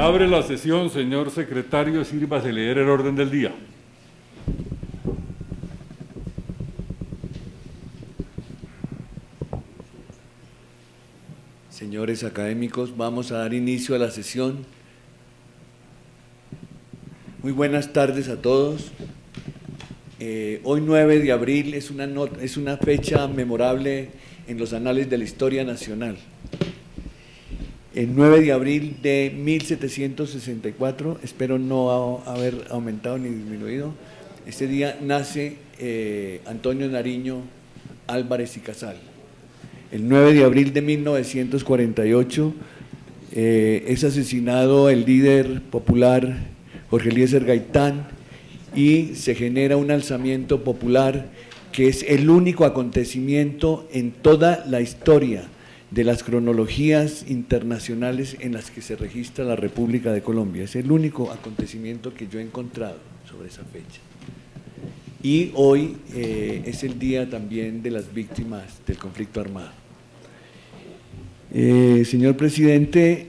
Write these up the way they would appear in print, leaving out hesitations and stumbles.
abre la sesión, señor secretario, sírvase leer el orden del día. Señores académicos, vamos a dar inicio a la sesión. Muy buenas tardes a todos. Hoy 9 de abril es una fecha memorable en los anales de la historia nacional. El 9 de abril de 1764, espero no haber aumentado ni disminuido, este día nace Antonio Nariño Álvarez y Casal. El 9 de abril de 1948 es asesinado el líder popular Jorge Eliezer Gaitán y se genera un alzamiento popular que es el único acontecimiento en toda la historia de las cronologías internacionales en las que se registra la República de Colombia. Es el único acontecimiento que yo he encontrado sobre esa fecha. Y hoy es el día también de las víctimas del conflicto armado. Señor presidente,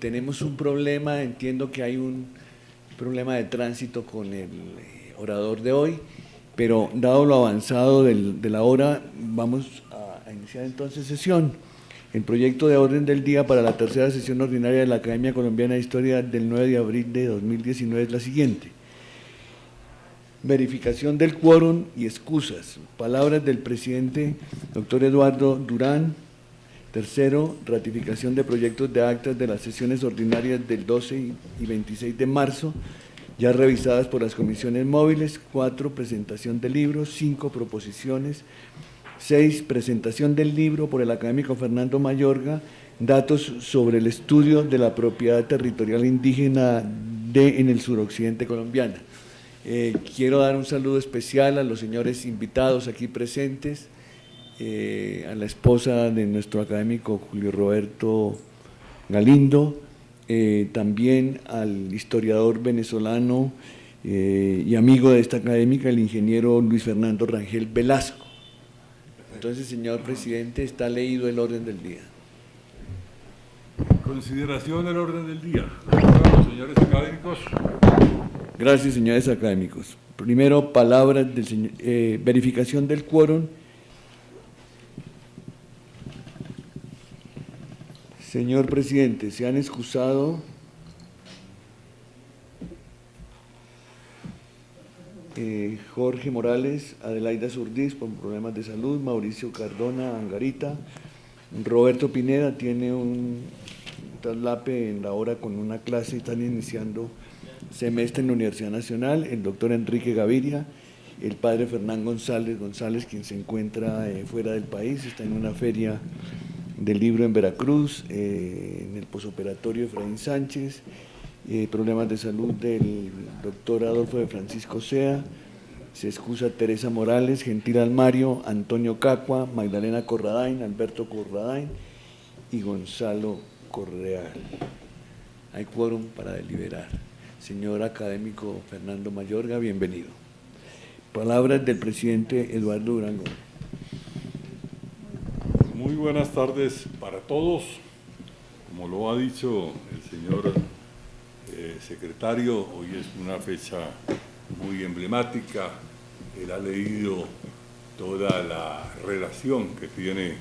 tenemos un problema, entiendo que hay un problema de tránsito con el orador de hoy, pero dado lo avanzado de la hora, vamos a iniciar entonces sesión. El proyecto de orden del día para la tercera sesión ordinaria de la Academia Colombiana de Historia del 9 de abril de 2019 es la siguiente. Verificación del quórum y excusas. Palabras del presidente, doctor Eduardo Durán. Tercero, ratificación de proyectos de actas de las sesiones ordinarias del 12 y 26 de marzo, ya revisadas por las comisiones móviles. 4, presentación de libros. 5, proposiciones. 6, presentación del libro por el académico Fernando Mayorga, datos sobre el estudio de la propiedad territorial indígena en el suroccidente colombiano. Quiero dar un saludo especial a los señores invitados aquí presentes, a la esposa de nuestro académico Julio Roberto Galindo, también al historiador venezolano y amigo de esta académica, el ingeniero Luis Fernando Rangel Velasco. Entonces, señor presidente, está leído el orden del día. Consideración del orden del día. Bueno, señores académicos. Gracias, señores académicos. Primero, palabras del señor, verificación del quórum. Señor presidente, se han excusado Jorge Morales, Adelaida Zurdiz por problemas de salud, Mauricio Cardona Angarita, Roberto Pineda tiene un traslape en la hora con una clase, están iniciando semestre en la Universidad Nacional, el doctor Enrique Gaviria, el padre Fernán González, quien se encuentra fuera del país, está en una feria del libro en Veracruz, en el posoperatorio Efraín Sánchez, problemas de salud del doctor Adolfo de Francisco Sea, se excusa Teresa Morales, Gentil Almario, Antonio Cacua, Magdalena Corradain, Alberto Corradain y Gonzalo Correal. Hay quórum para deliberar. Señor académico Fernando Mayorga, bienvenido. Palabras del presidente Eduardo Durango. Muy buenas tardes para todos. Como lo ha dicho el señor secretario, hoy es una fecha muy emblemática. Él ha leído toda la relación que tiene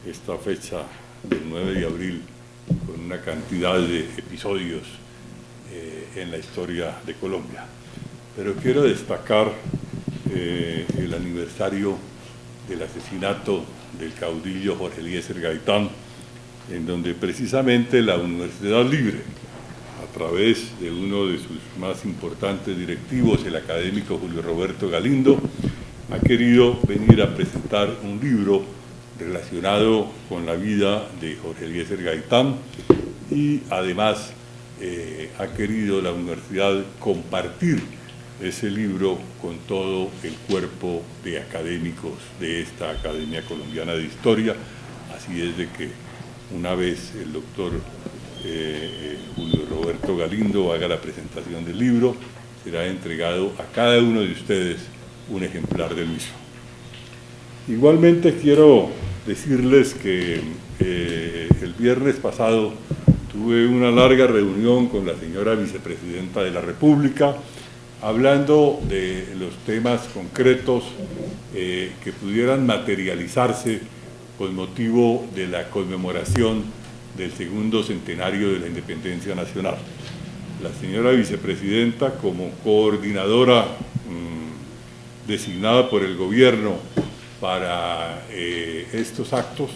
esta fecha del 9 de abril con una cantidad de episodios en la historia de Colombia. Pero quiero destacar el aniversario del asesinato del caudillo Jorge Eliezer Gaitán, en donde precisamente la Universidad Libre, a través de uno de sus más importantes directivos, el académico Julio Roberto Galindo, ha querido venir a presentar un libro relacionado con la vida de Jorge Eliezer Gaitán y además ha querido la universidad compartir ese libro con todo el cuerpo de académicos de esta Academia Colombiana de Historia. Así es de que una vez el doctor Julio Roberto Galindo haga la presentación del libro, será entregado a cada uno de ustedes un ejemplar del mismo. Igualmente quiero decirles que el viernes pasado tuve una larga reunión con la señora vicepresidenta de la República, hablando de los temas concretos que pudieran materializarse con motivo de la conmemoración del segundo centenario de la independencia nacional. La señora vicepresidenta, como coordinadora designada por el gobierno para estos actos,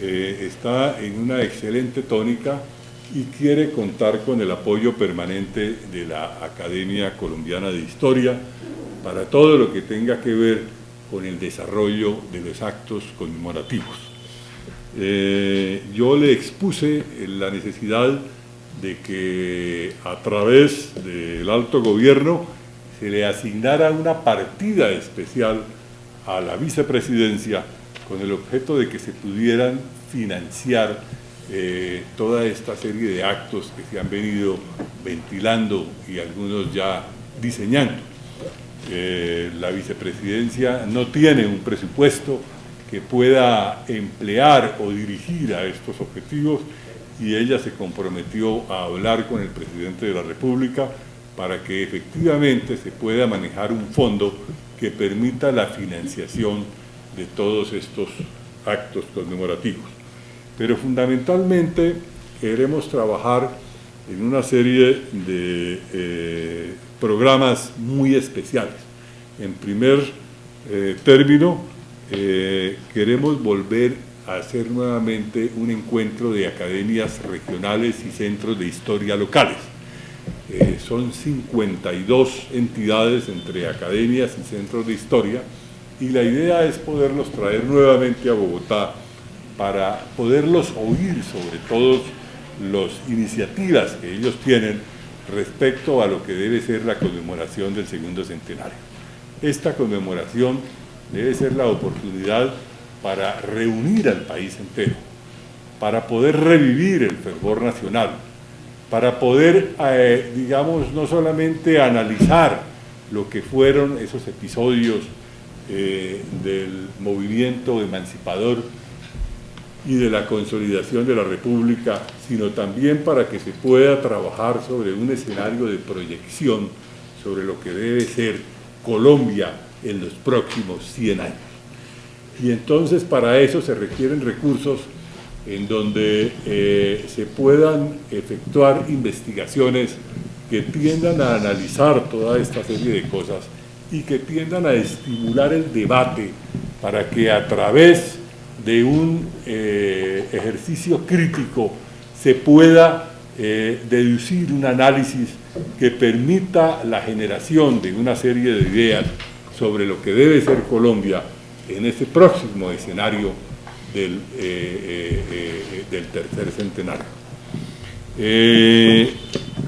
está en una excelente tónica y quiere contar con el apoyo permanente de la Academia Colombiana de Historia para todo lo que tenga que ver con el desarrollo de los actos conmemorativos. Yo le expuse la necesidad de que a través del alto gobierno se le asignara una partida especial a la vicepresidencia con el objeto de que se pudieran financiar toda esta serie de actos que se han venido ventilando y algunos ya diseñando. La vicepresidencia no tiene un presupuesto que pueda emplear o dirigir a estos objetivos y ella se comprometió a hablar con el presidente de la República para que efectivamente se pueda manejar un fondo que permita la financiación de todos estos actos conmemorativos. Pero fundamentalmente queremos trabajar en una serie de programas muy especiales. En primer término, queremos volver a hacer nuevamente un encuentro de academias regionales y centros de historia locales. Son 52 entidades entre academias y centros de historia y la idea es poderlos traer nuevamente a Bogotá para poderlos oír sobre todas las iniciativas que ellos tienen respecto a lo que debe ser la conmemoración del segundo centenario. Esta conmemoración debe ser la oportunidad para reunir al país entero, para poder revivir el fervor nacional, para poder, digamos, no solamente analizar lo que fueron esos episodios del movimiento emancipador y de la consolidación de la República, sino también para que se pueda trabajar sobre un escenario de proyección sobre lo que debe ser Colombia en los próximos 100 años. Y entonces para eso se requieren recursos en donde se puedan efectuar investigaciones que tiendan a analizar toda esta serie de cosas y que tiendan a estimular el debate para que a través de un ejercicio crítico se pueda deducir un análisis que permita la generación de una serie de ideas sobre lo que debe ser Colombia en ese próximo escenario del tercer centenario.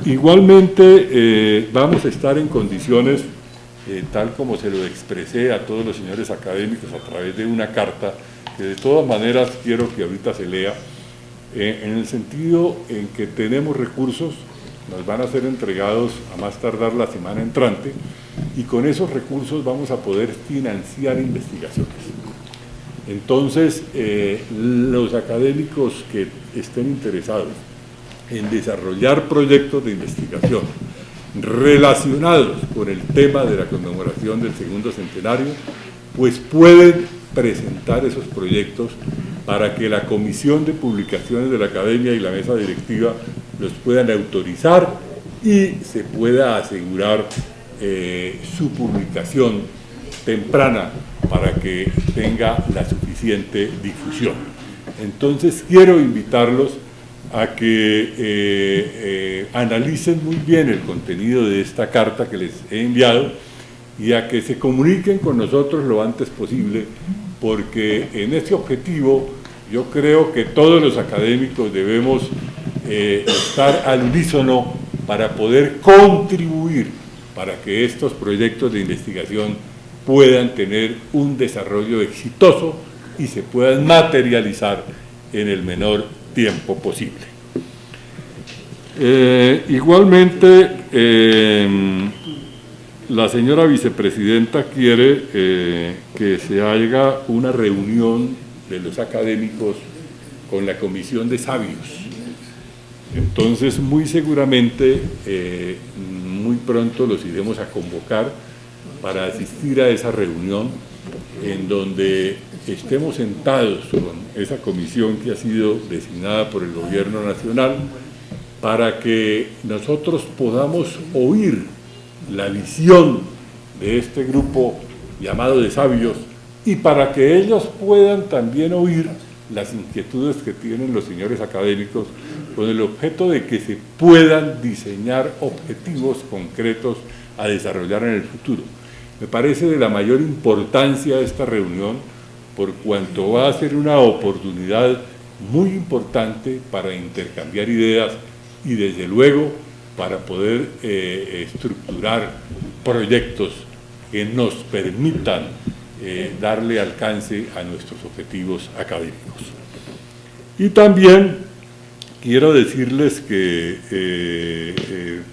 Igualmente vamos a estar en condiciones, tal como se lo expresé a todos los señores académicos a través de una carta, que de todas maneras quiero que ahorita se lea, en el sentido en que tenemos recursos, nos van a ser entregados a más tardar la semana entrante, y con esos recursos vamos a poder financiar investigaciones. Entonces, los académicos que estén interesados en desarrollar proyectos de investigación relacionados con el tema de la conmemoración del segundo centenario, pues pueden presentar esos proyectos para que la Comisión de Publicaciones de la Academia y la mesa directiva los puedan autorizar y se pueda asegurar su publicación temprana para que tenga la suficiente difusión. Entonces quiero invitarlos a que analicen muy bien el contenido de esta carta que les he enviado y a que se comuniquen con nosotros lo antes posible, porque en este objetivo yo creo que todos los académicos debemos estar al unísono para poder contribuir para que estos proyectos de investigación puedan tener un desarrollo exitoso y se puedan materializar en el menor tiempo posible. Igualmente, la señora vicepresidenta quiere que se haga una reunión de los académicos con la Comisión de Sabios. Entonces, muy seguramente, muy pronto los iremos a convocar para asistir a esa reunión en donde estemos sentados con esa comisión que ha sido designada por el Gobierno Nacional para que nosotros podamos oír la visión de este grupo llamado de sabios y para que ellos puedan también oír las inquietudes que tienen los señores académicos con el objeto de que se puedan diseñar objetivos concretos a desarrollar en el futuro. Me parece de la mayor importancia esta reunión por cuanto va a ser una oportunidad muy importante para intercambiar ideas y desde luego para poder estructurar proyectos que nos permitan darle alcance a nuestros objetivos académicos. Y también quiero decirles que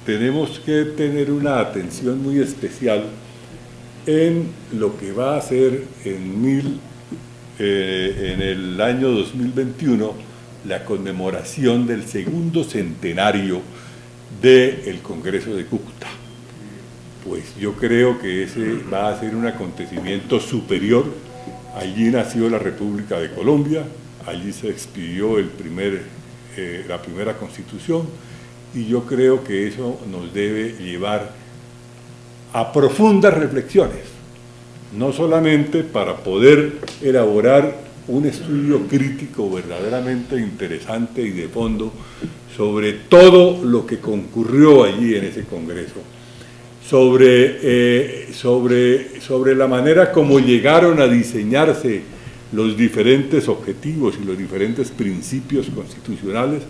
tenemos que tener una atención muy especial en lo que va a ser en el año 2021 la conmemoración del segundo centenario del Congreso de Cúcuta. Pues yo creo que ese va a ser un acontecimiento superior. Allí nació la República de Colombia, allí se expidió la primera Constitución, y yo creo que eso nos debe llevar a profundas reflexiones, no solamente para poder elaborar un estudio crítico verdaderamente interesante y de fondo sobre todo lo que concurrió allí en ese Congreso, sobre la manera como llegaron a diseñarse los diferentes objetivos y los diferentes principios constitucionales,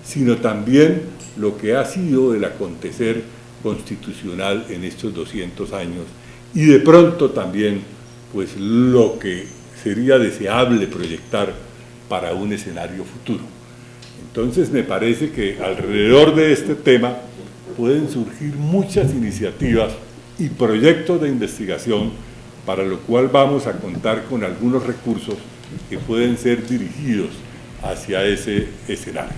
sino también lo que ha sido el acontecer constitucional en estos 200 años y de pronto también pues lo que sería deseable proyectar para un escenario futuro. Entonces me parece que alrededor de este tema pueden surgir muchas iniciativas y proyectos de investigación, para lo cual vamos a contar con algunos recursos que pueden ser dirigidos hacia ese escenario.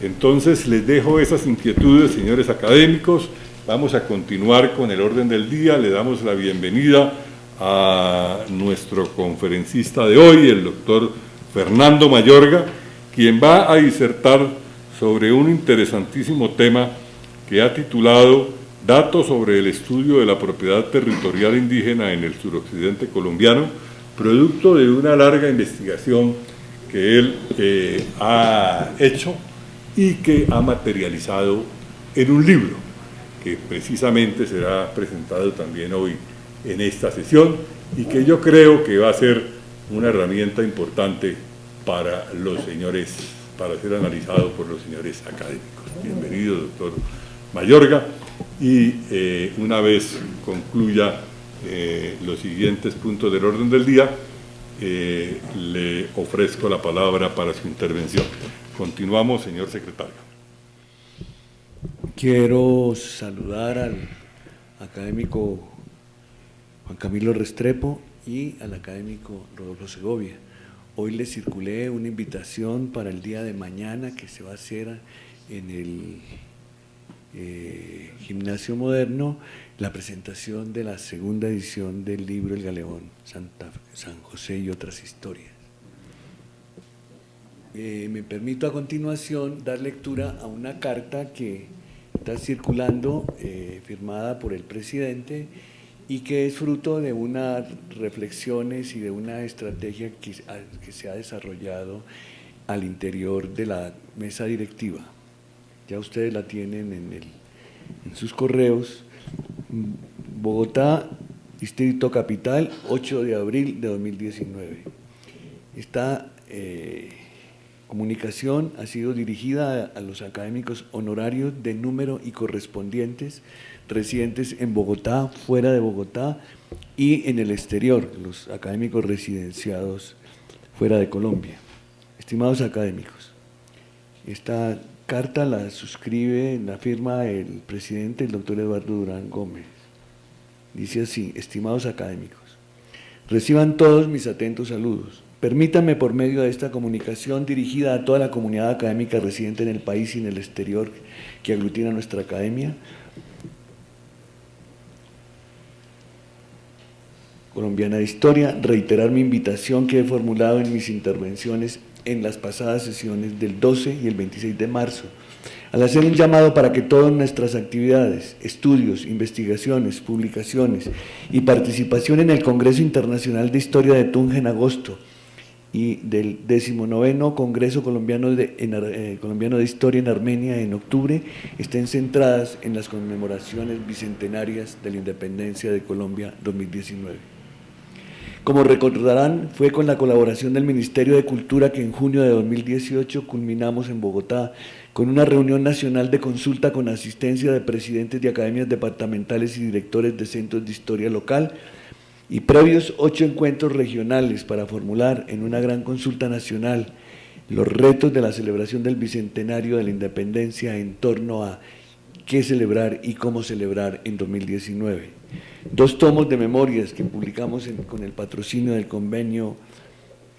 Entonces les dejo esas inquietudes, señores académicos. Vamos a continuar con el orden del día. Le damos la bienvenida a nuestro conferencista de hoy, el doctor Fernando Mayorga, quien va a disertar sobre un interesantísimo tema que ha titulado Datos sobre el estudio de la propiedad territorial indígena en el suroccidente colombiano, producto de una larga investigación que él ha hecho y que ha materializado en un libro que precisamente será presentado también hoy en esta sesión y que yo creo que va a ser una herramienta importante para los señores, para ser analizado por los señores académicos. Bienvenido, doctor Mayorga, y una vez concluya los siguientes puntos del orden del día, le ofrezco la palabra para su intervención. Continuamos, señor secretario. Quiero saludar al académico Juan Camilo Restrepo y al académico Rodolfo Segovia. Hoy les circulé una invitación para el día de mañana que se va a hacer en el Gimnasio Moderno, la presentación de la segunda edición del libro El Galeón, San José y otras historias. Me permito a continuación dar lectura a una carta que está circulando, firmada por el presidente, y que es fruto de unas reflexiones y de una estrategia que se ha desarrollado al interior de la mesa directiva. Ya ustedes la tienen en sus correos. Bogotá, Distrito Capital, 8 de abril de 2019. Esta comunicación ha sido dirigida a los académicos honorarios de número y correspondientes residentes en Bogotá, fuera de Bogotá y en el exterior, los académicos residenciados fuera de Colombia. Estimados académicos, esta carta la suscribe, la firma el presidente, el doctor Eduardo Durán Gómez. Dice así: estimados académicos, reciban todos mis atentos saludos. Permítanme, por medio de esta comunicación dirigida a toda la comunidad académica residente en el país y en el exterior que aglutina nuestra academia colombiana de historia, reiterar mi invitación que he formulado en mis intervenciones en las pasadas sesiones del 12 y el 26 de marzo, al hacer un llamado para que todas nuestras actividades, estudios, investigaciones, publicaciones y participación en el Congreso Internacional de Historia de Tunja en agosto y del 19º Congreso Colombiano de Historia en Armenia en octubre estén centradas en las conmemoraciones bicentenarias de la Independencia de Colombia 2019. Como recordarán, fue con la colaboración del Ministerio de Cultura que en junio de 2018 culminamos en Bogotá con una reunión nacional de consulta con asistencia de presidentes de academias departamentales y directores de centros de historia local y previos 8 encuentros regionales para formular en una gran consulta nacional los retos de la celebración del Bicentenario de la Independencia en torno a qué celebrar y cómo celebrar en 2019. 2 tomos de memorias que publicamos con el patrocinio del convenio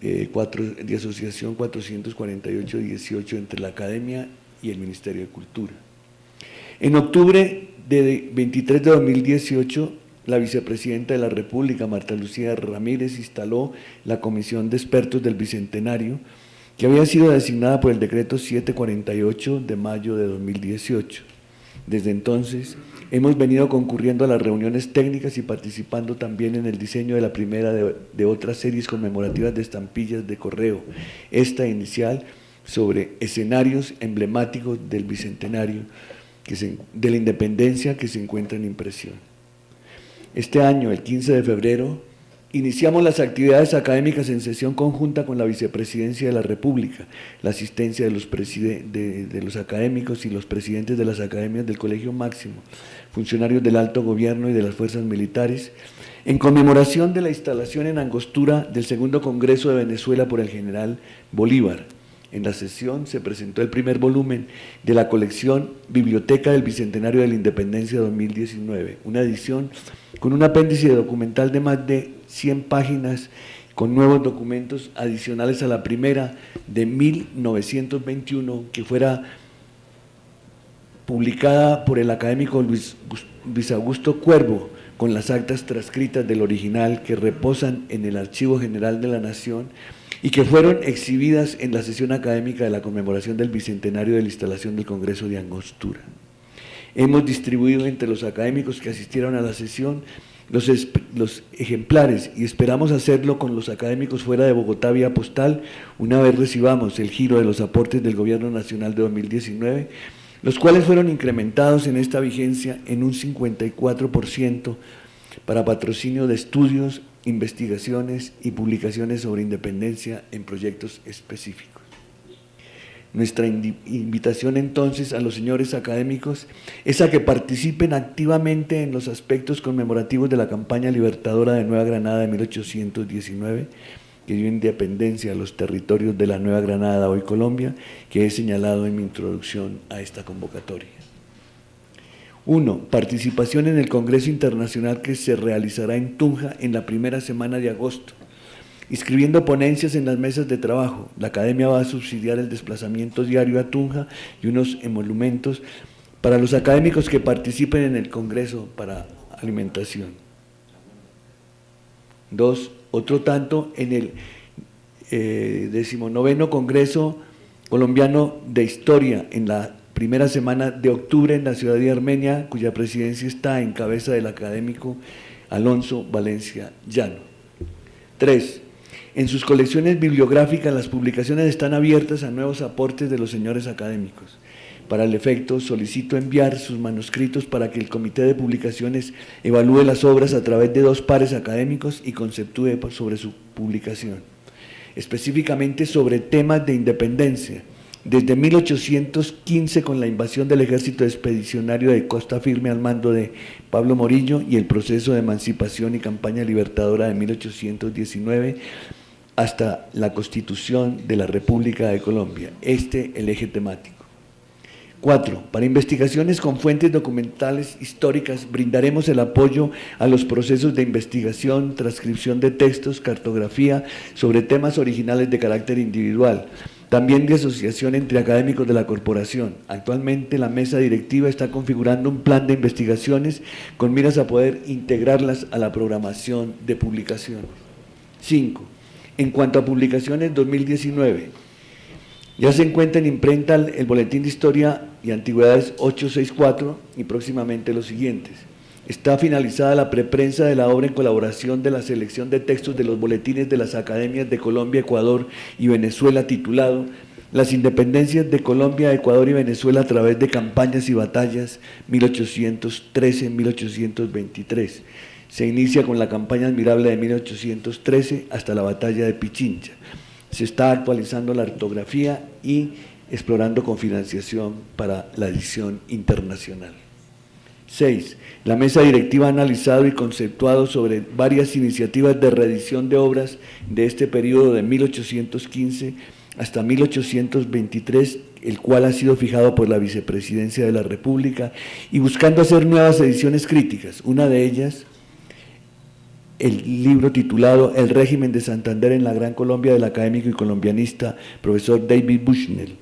de asociación 448-18 entre la Academia y el Ministerio de Cultura. En octubre de 23 de 2018, la vicepresidenta de la República, Marta Lucía Ramírez, instaló la Comisión de Expertos del Bicentenario, que había sido designada por el decreto 748 de mayo de 2018. Desde entonces, hemos venido concurriendo a las reuniones técnicas y participando también en el diseño de la primera de otras series conmemorativas de estampillas de correo, esta inicial sobre escenarios emblemáticos del Bicentenario de la Independencia que se encuentra en impresión. Este año, el 15 de febrero, iniciamos las actividades académicas en sesión conjunta con la Vicepresidencia de la República, la asistencia de los académicos y los presidentes de las academias del Colegio Máximo, funcionarios del alto gobierno y de las fuerzas militares, en conmemoración de la instalación en Angostura del segundo Congreso de Venezuela por el general Bolívar. En la sesión se presentó el primer volumen de la colección Biblioteca del Bicentenario de la Independencia 2019, una edición con un apéndice documental de más de 100 páginas con nuevos documentos adicionales a la primera de 1921 que fuera publicada por el académico Luis Augusto Cuervo con las actas transcritas del original que reposan en el Archivo General de la Nación y que fueron exhibidas en la sesión académica de la conmemoración del Bicentenario de la instalación del Congreso de Angostura. Hemos distribuido entre los académicos que asistieron a la sesión los ejemplares y esperamos hacerlo con los académicos fuera de Bogotá vía postal una vez recibamos el giro de los aportes del Gobierno Nacional de 2019, los cuales fueron incrementados en esta vigencia en un 54% para patrocinio de estudios, investigaciones y publicaciones sobre independencia en proyectos específicos. Nuestra invitación entonces a los señores académicos es a que participen activamente en los aspectos conmemorativos de la campaña libertadora de Nueva Granada de 1819, que dio independencia a los territorios de la Nueva Granada, hoy Colombia, que he señalado en mi introducción a esta convocatoria. 1. Participación en el Congreso Internacional que se realizará en Tunja en la primera semana de agosto, inscribiendo ponencias en las mesas de trabajo. La Academia va a subsidiar el desplazamiento diario a Tunja y unos emolumentos para los académicos que participen en el Congreso para alimentación. 2. Otro tanto en el 19º Congreso Colombiano de Historia en la primera semana de octubre en la ciudad de Armenia, cuya presidencia está en cabeza del académico Alonso Valencia Llano. 3. En sus colecciones bibliográficas las publicaciones están abiertas a nuevos aportes de los señores académicos. Para el efecto, solicito enviar sus manuscritos para que el Comité de Publicaciones evalúe las obras a través de 2 pares académicos y conceptúe sobre su publicación, específicamente sobre temas de independencia, desde 1815 con la invasión del ejército expedicionario de Costa Firme al mando de Pablo Morillo y el proceso de emancipación y campaña libertadora de 1819 hasta la Constitución de la República de Colombia, el eje temático. 4. Para investigaciones con fuentes documentales históricas, brindaremos el apoyo a los procesos de investigación, transcripción de textos, cartografía sobre temas originales de carácter individual, también de asociación entre académicos de la corporación. Actualmente la mesa directiva está configurando un plan de investigaciones con miras a poder integrarlas a la programación de publicaciones. 5. En cuanto a publicaciones 2019, ya se encuentra en imprenta el Boletín de Historia y Antigüedades 864 y próximamente los siguientes. Está finalizada la preprensa de la obra en colaboración de la selección de textos de los boletines de las academias de Colombia, Ecuador y Venezuela titulado Las independencias de Colombia, Ecuador y Venezuela a través de campañas y batallas 1813-1823. Se inicia con la campaña admirable de 1813 hasta la batalla de Pichincha. Se está actualizando la ortografía y explorando con financiación para la edición internacional. 6. La mesa directiva ha analizado y conceptuado sobre varias iniciativas de reedición de obras de este periodo de 1815 hasta 1823, el cual ha sido fijado por la Vicepresidencia de la República, y buscando hacer nuevas ediciones críticas. Una de ellas, el libro titulado El régimen de Santander en la Gran Colombia, del académico y colombianista profesor David Bushnell.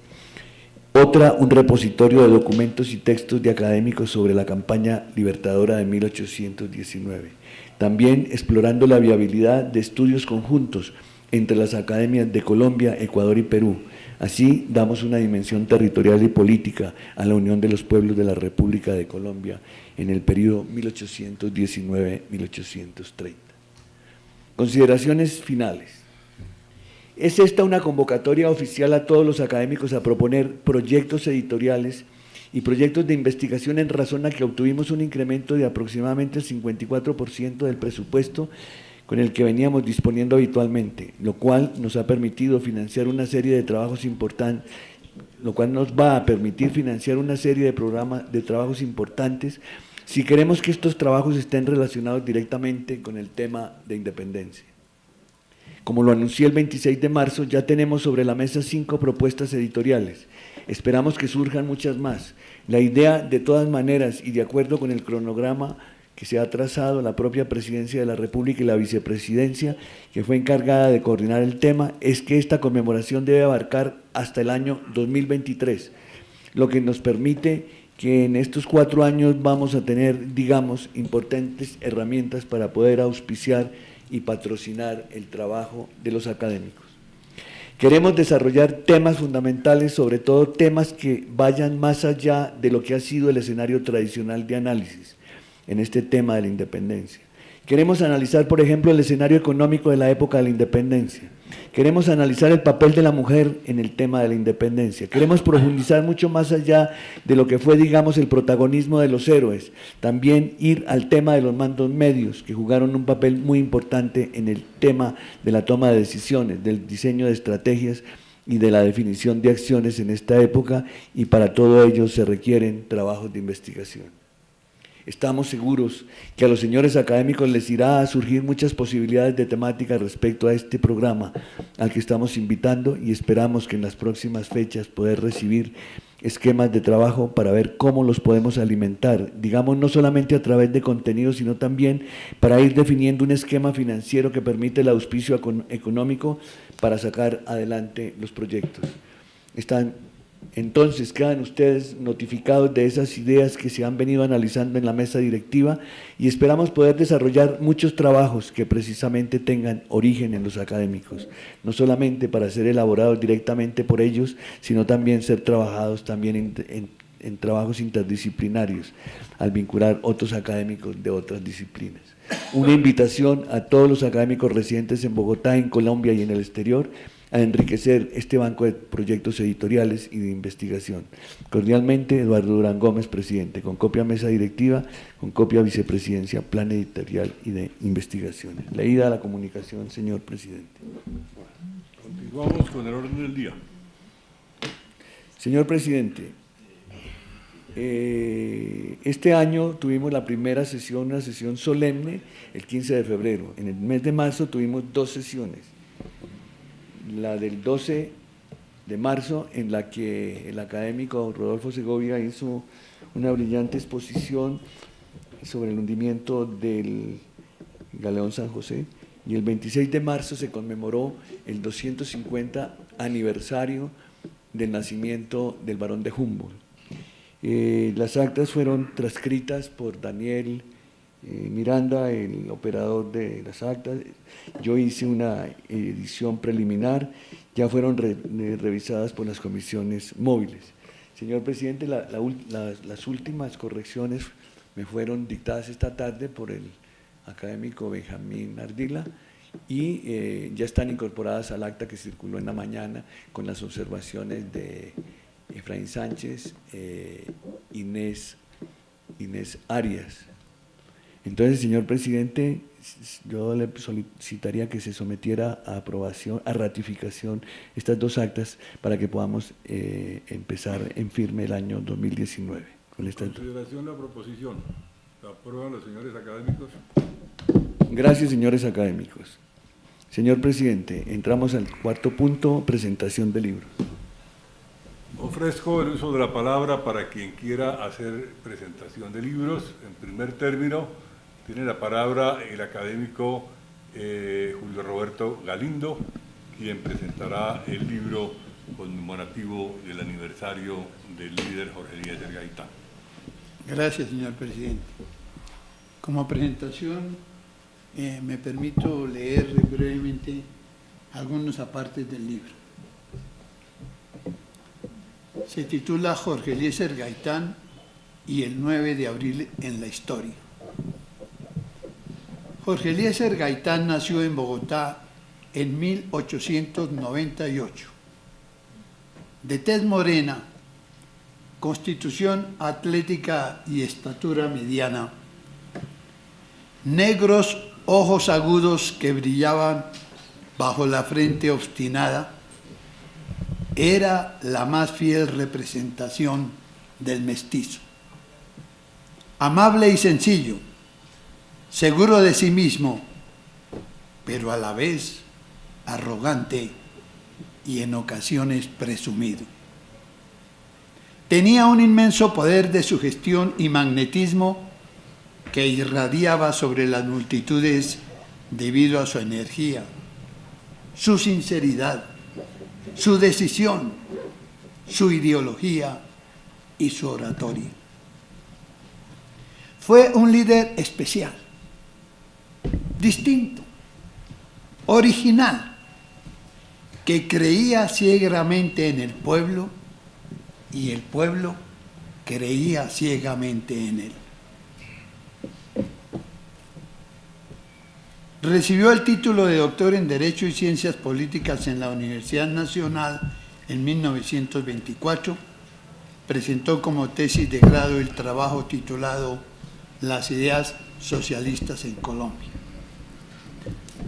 Otra, un repositorio de documentos y textos de académicos sobre la campaña libertadora de 1819. También explorando la viabilidad de estudios conjuntos entre las academias de Colombia, Ecuador y Perú. Así damos una dimensión territorial y política a la unión de los pueblos de la República de Colombia en el periodo 1819-1830. Consideraciones finales. ¿Es esta una convocatoria oficial a todos los académicos a proponer proyectos editoriales y proyectos de investigación en razón a que obtuvimos un incremento de aproximadamente el 54% del presupuesto con el que veníamos disponiendo habitualmente, lo cual nos ha permitido financiar una serie de trabajos importantes, lo cual nos va a permitir financiar una serie de programas de trabajos importantes si queremos que estos trabajos estén relacionados directamente con el tema de independencia? Como lo anuncié el 26 de marzo, ya tenemos sobre la mesa 5 propuestas editoriales. Esperamos que surjan muchas más. La idea, de todas maneras, y de acuerdo con el cronograma que se ha trazado la propia Presidencia de la República y la Vicepresidencia, que fue encargada de coordinar el tema, es que esta conmemoración debe abarcar hasta el año 2023, lo que nos permite que en estos 4 años vamos a tener, digamos, importantes herramientas para poder auspiciar y patrocinar el trabajo de los académicos. Queremos desarrollar temas fundamentales, sobre todo temas que vayan más allá de lo que ha sido el escenario tradicional de análisis en este tema de la independencia. Queremos analizar, por ejemplo, el escenario económico de la época de la independencia. Queremos analizar el papel de la mujer en el tema de la independencia. Queremos profundizar mucho más allá de lo que fue, digamos, el protagonismo de los héroes. También ir al tema de los mandos medios, que jugaron un papel muy importante en el tema de la toma de decisiones, del diseño de estrategias y de la definición de acciones en esta época, y para todo ello se requieren trabajos de investigación. Estamos seguros que a los señores académicos les irá a surgir muchas posibilidades de temática respecto a este programa al que estamos invitando, y esperamos que en las próximas fechas poder recibir esquemas de trabajo para ver cómo los podemos alimentar, digamos, no solamente a través de contenido, sino también para ir definiendo un esquema financiero que permite el auspicio económico para sacar adelante los proyectos. Entonces quedan ustedes notificados de esas ideas que se han venido analizando en la mesa directiva, y esperamos poder desarrollar muchos trabajos que precisamente tengan origen en los académicos, no solamente para ser elaborados directamente por ellos, sino también ser trabajados también en trabajos interdisciplinarios, al vincular otros académicos de otras disciplinas. Una invitación a todos los académicos residentes en Bogotá, en Colombia y en el exterior, a enriquecer este banco de proyectos editoriales y de investigación. Cordialmente, Eduardo Durán Gómez, presidente, con copia mesa directiva, con copia vicepresidencia, plan editorial y de investigaciones. Leída la comunicación, señor presidente. Continuamos con el orden del día. Señor presidente, este año tuvimos la primera sesión, una sesión solemne, el 15 de febrero. En el mes de marzo tuvimos 2 sesiones. La del 12 de marzo, en la que el académico Rodolfo Segovia hizo una brillante exposición sobre el hundimiento del galeón San José, y el 26 de marzo se conmemoró el 250 aniversario del nacimiento del Barón de Humboldt. Las actas fueron transcritas por Daniel Miranda, el operador de las actas. Yo hice una edición preliminar, ya fueron revisadas por las comisiones móviles. Señor presidente, las últimas correcciones me fueron dictadas esta tarde por el académico Benjamín Ardila y ya están incorporadas al acta que circuló en la mañana con las observaciones de Efraín Sánchez, Inés Arias. Entonces, señor presidente, yo le solicitaría que se sometiera a aprobación, a ratificación estas dos actas para que podamos empezar en firme el año 2019. En consideración la proposición. ¿La aprueban los señores académicos? Gracias, señores académicos. Señor presidente, entramos al cuarto punto, presentación de libros. Ofrezco el uso de la palabra para quien quiera hacer presentación de libros. En primer término, tiene la palabra el académico Julio Roberto Galindo, quien presentará el libro conmemorativo del aniversario del líder Jorge Eliezer Gaitán. Gracias, señor presidente. Como presentación, me permito leer brevemente algunos apartes del libro. Se titula Jorge Eliezer Gaitán y el 9 de abril en la historia. Jorge Eliezer Gaitán nació en Bogotá en 1898. De tez morena, constitución atlética y estatura mediana, negros ojos agudos que brillaban bajo la frente obstinada, era la más fiel representación del mestizo. Amable y sencillo, seguro de sí mismo, pero a la vez arrogante y en ocasiones presumido. Tenía un inmenso poder de sugestión y magnetismo que irradiaba sobre las multitudes debido a su energía, su sinceridad, su decisión, su ideología y su oratoria. Fue un líder especial, distinto, original, que creía ciegamente en el pueblo y el pueblo creía ciegamente en él. Recibió el título de doctor en Derecho y Ciencias Políticas en la Universidad Nacional en 1924. Presentó como tesis de grado el trabajo titulado Las ideas socialistas en Colombia.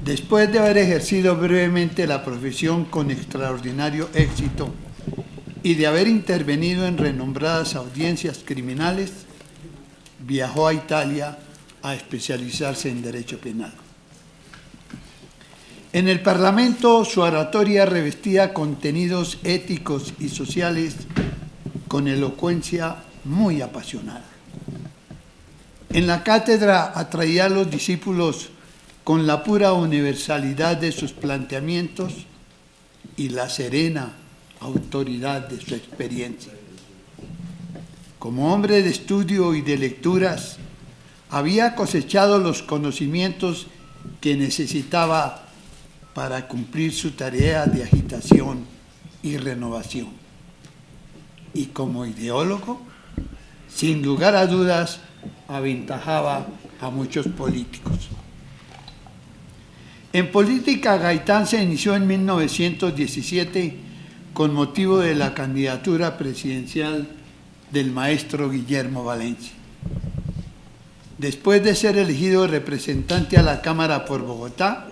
Después de haber ejercido brevemente la profesión con extraordinario éxito y de haber intervenido en renombradas audiencias criminales, viajó a Italia a especializarse en Derecho Penal. En el Parlamento, su oratoria revestía contenidos éticos y sociales con elocuencia muy apasionada. En la cátedra atraía a los discípulos con la pura universalidad de sus planteamientos y la serena autoridad de su experiencia. Como hombre de estudio y de lecturas, había cosechado los conocimientos que necesitaba para cumplir su tarea de agitación y renovación. Y como ideólogo, sin lugar a dudas, aventajaba a muchos políticos. En política, Gaitán se inició en 1917 con motivo de la candidatura presidencial del maestro Guillermo Valencia. Después de ser elegido representante a la Cámara por Bogotá,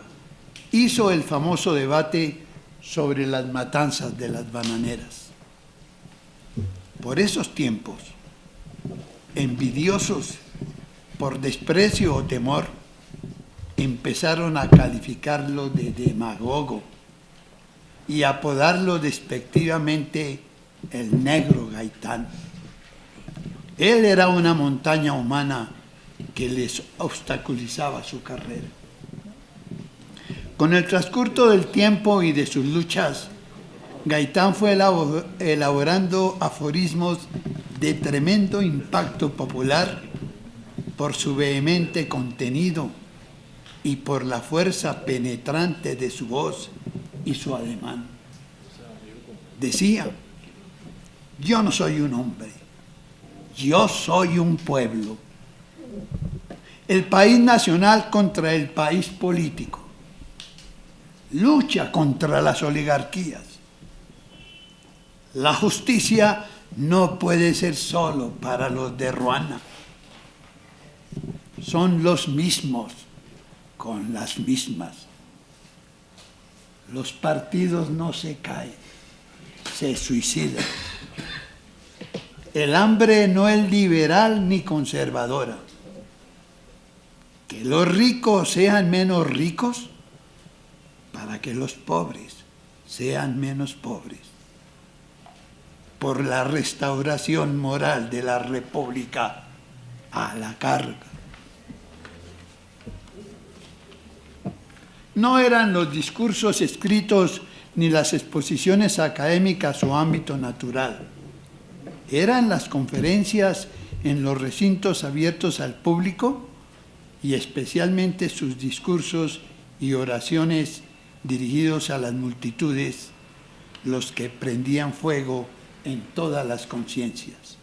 hizo el famoso debate sobre las matanzas de las bananeras. Por esos tiempos, envidiosos por desprecio o temor, empezaron a calificarlo de demagogo, y apodarlo despectivamente el Negro Gaitán. Él era una montaña humana que les obstaculizaba su carrera. Con el transcurso del tiempo y de sus luchas, Gaitán fue elaborando aforismos de tremendo impacto popular por su vehemente contenido y por la fuerza penetrante de su voz y su ademán. Decía: yo no soy un hombre, yo soy un pueblo. El país nacional contra el país político. Lucha contra las oligarquías. La justicia no puede ser solo para los de Ruana. Son los mismos con las mismas. Los partidos no se caen, se suicidan. El hambre no es liberal ni conservadora. Que los ricos sean menos ricos para que los pobres sean menos pobres. Por la restauración moral de la República a la carga. No eran los discursos escritos ni las exposiciones académicas su ámbito natural. Eran las conferencias en los recintos abiertos al público y especialmente sus discursos y oraciones dirigidos a las multitudes, los que prendían fuego en todas las conciencias.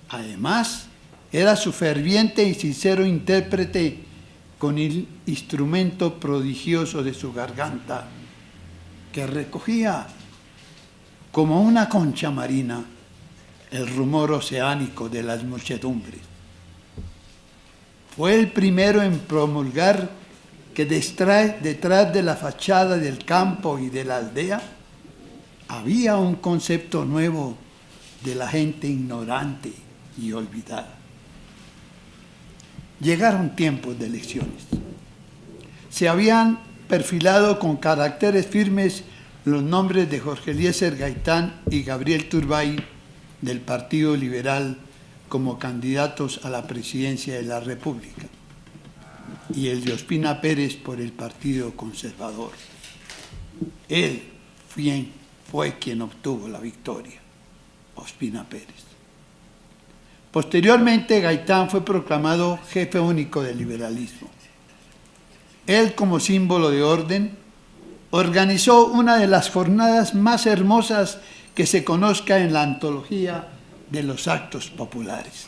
Además, era su ferviente y sincero intérprete con el instrumento prodigioso de su garganta, que recogía como una concha marina el rumor oceánico de las muchedumbres. Fue el primero en promulgar que detrás de la fachada del campo y de la aldea había un concepto nuevo de la gente ignorante y olvidada. Llegaron tiempos de elecciones. Se habían perfilado con caracteres firmes los nombres de Jorge Eliezer Gaitán y Gabriel Turbay del Partido Liberal como candidatos a la presidencia de la República y el de Ospina Pérez por el Partido Conservador. Él fue quien obtuvo la victoria, Ospina Pérez. Posteriormente, Gaitán fue proclamado jefe único del liberalismo. Él, como símbolo de orden, organizó una de las jornadas más hermosas que se conozca en la antología de los actos populares.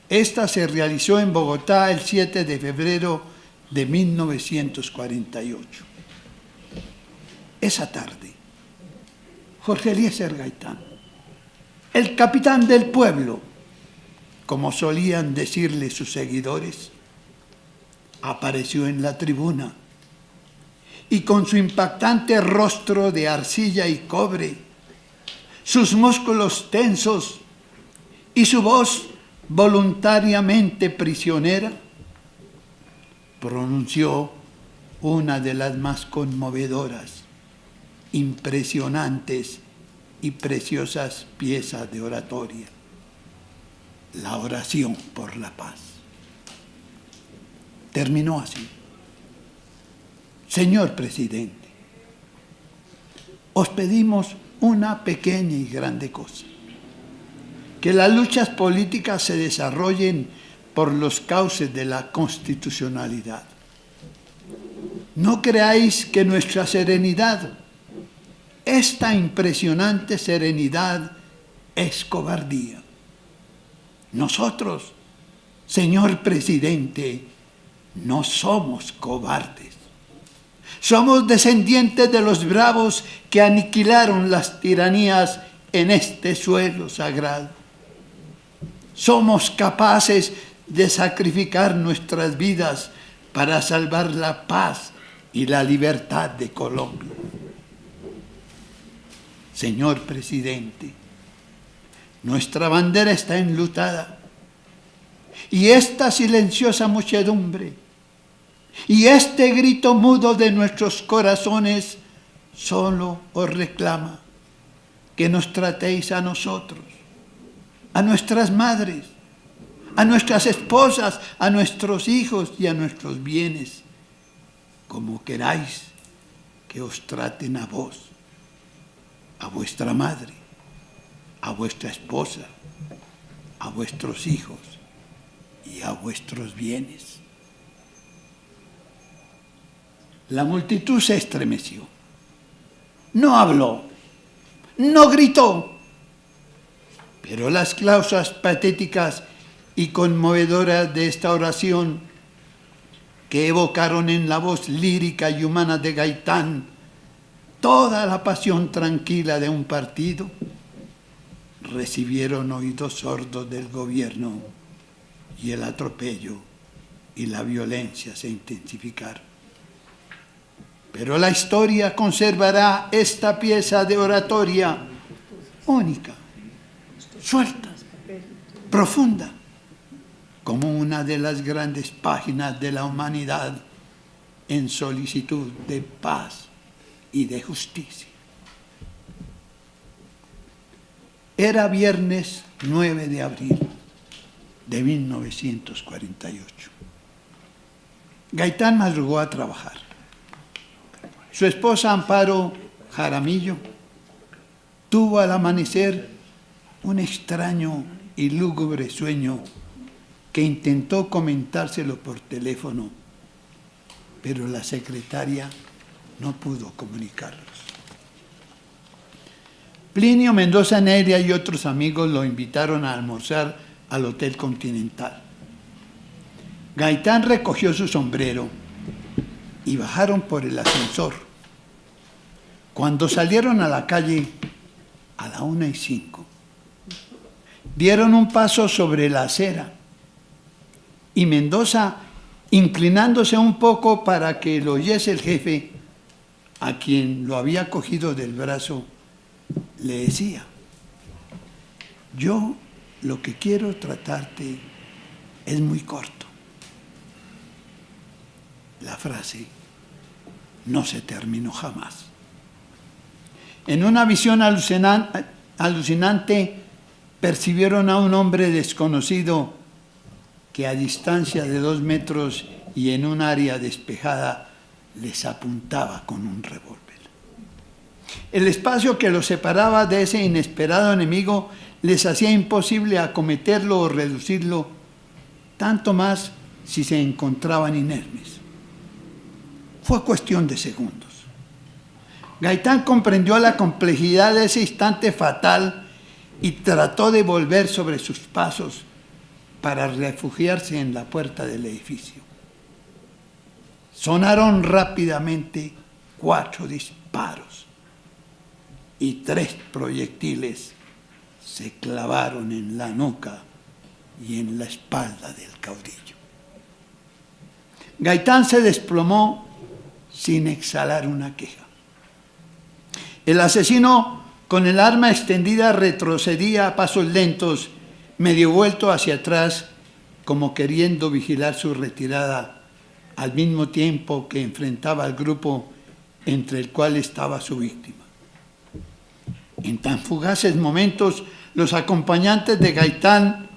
Esta se realizó en Bogotá el 7 de febrero de 1948. Esa tarde, Jorge Eliezer Gaitán, el capitán del pueblo, como solían decirle sus seguidores, apareció en la tribuna y con su impactante rostro de arcilla y cobre, sus músculos tensos y su voz voluntariamente prisionera, pronunció una de las más conmovedoras, impresionantes y preciosas piezas de oratoria: la oración por la paz. Terminó así: Señor presidente, os pedimos una pequeña y grande cosa: que las luchas políticas se desarrollen por los cauces de la constitucionalidad. No creáis que nuestra serenidad, esta impresionante serenidad, es cobardía. Nosotros, señor presidente, no somos cobardes. Somos descendientes de los bravos que aniquilaron las tiranías en este suelo sagrado. Somos capaces de sacrificar nuestras vidas para salvar la paz y la libertad de Colombia. Señor presidente, nuestra bandera está enlutada y esta silenciosa muchedumbre y este grito mudo de nuestros corazones solo os reclama que nos tratéis a nosotros, a nuestras madres, a nuestras esposas, a nuestros hijos y a nuestros bienes, como queráis que os traten a vos, a vuestra madre, a vuestra esposa, a vuestros hijos y a vuestros bienes. La multitud se estremeció. No habló, no gritó, pero las clausas patéticas y conmovedoras de esta oración, que evocaron en la voz lírica y humana de Gaitán toda la pasión tranquila de un partido, recibieron oídos sordos del gobierno y el atropello y la violencia se intensificaron. Pero la historia conservará esta pieza de oratoria única, suelta, profunda, como una de las grandes páginas de la humanidad en solicitud de paz y de justicia. Era viernes 9 de abril de 1948. Gaitán madrugó a trabajar. Su esposa Amparo Jaramillo tuvo al amanecer un extraño y lúgubre sueño que intentó comentárselo por teléfono, pero la secretaria no pudo comunicarlos. Plinio Mendoza Neria y otros amigos lo invitaron a almorzar al Hotel Continental. Gaitán recogió su sombrero y bajaron por el ascensor. Cuando salieron a la calle a la 1:05, dieron un paso sobre la acera y Mendoza, inclinándose un poco para que lo oyese el jefe, a quien lo había cogido del brazo, le decía: yo lo que quiero tratarte es muy corto. La frase no se terminó jamás. En una visión alucinante percibieron a un hombre desconocido que a distancia de 2 metros y en un área despejada les apuntaba con un revólver. El espacio que los separaba de ese inesperado enemigo les hacía imposible acometerlo o reducirlo, tanto más si se encontraban inermes. Fue cuestión de segundos. Gaitán comprendió la complejidad de ese instante fatal y trató de volver sobre sus pasos para refugiarse en la puerta del edificio. Sonaron rápidamente 4 disparos y 3 proyectiles se clavaron en la nuca y en la espalda del caudillo. Gaitán se desplomó sin exhalar una queja. El asesino, con el arma extendida, retrocedía a pasos lentos, medio vuelto hacia atrás, como queriendo vigilar su retirada, al mismo tiempo que enfrentaba al grupo entre el cual estaba su víctima. En tan fugaces momentos, los acompañantes de Gaitán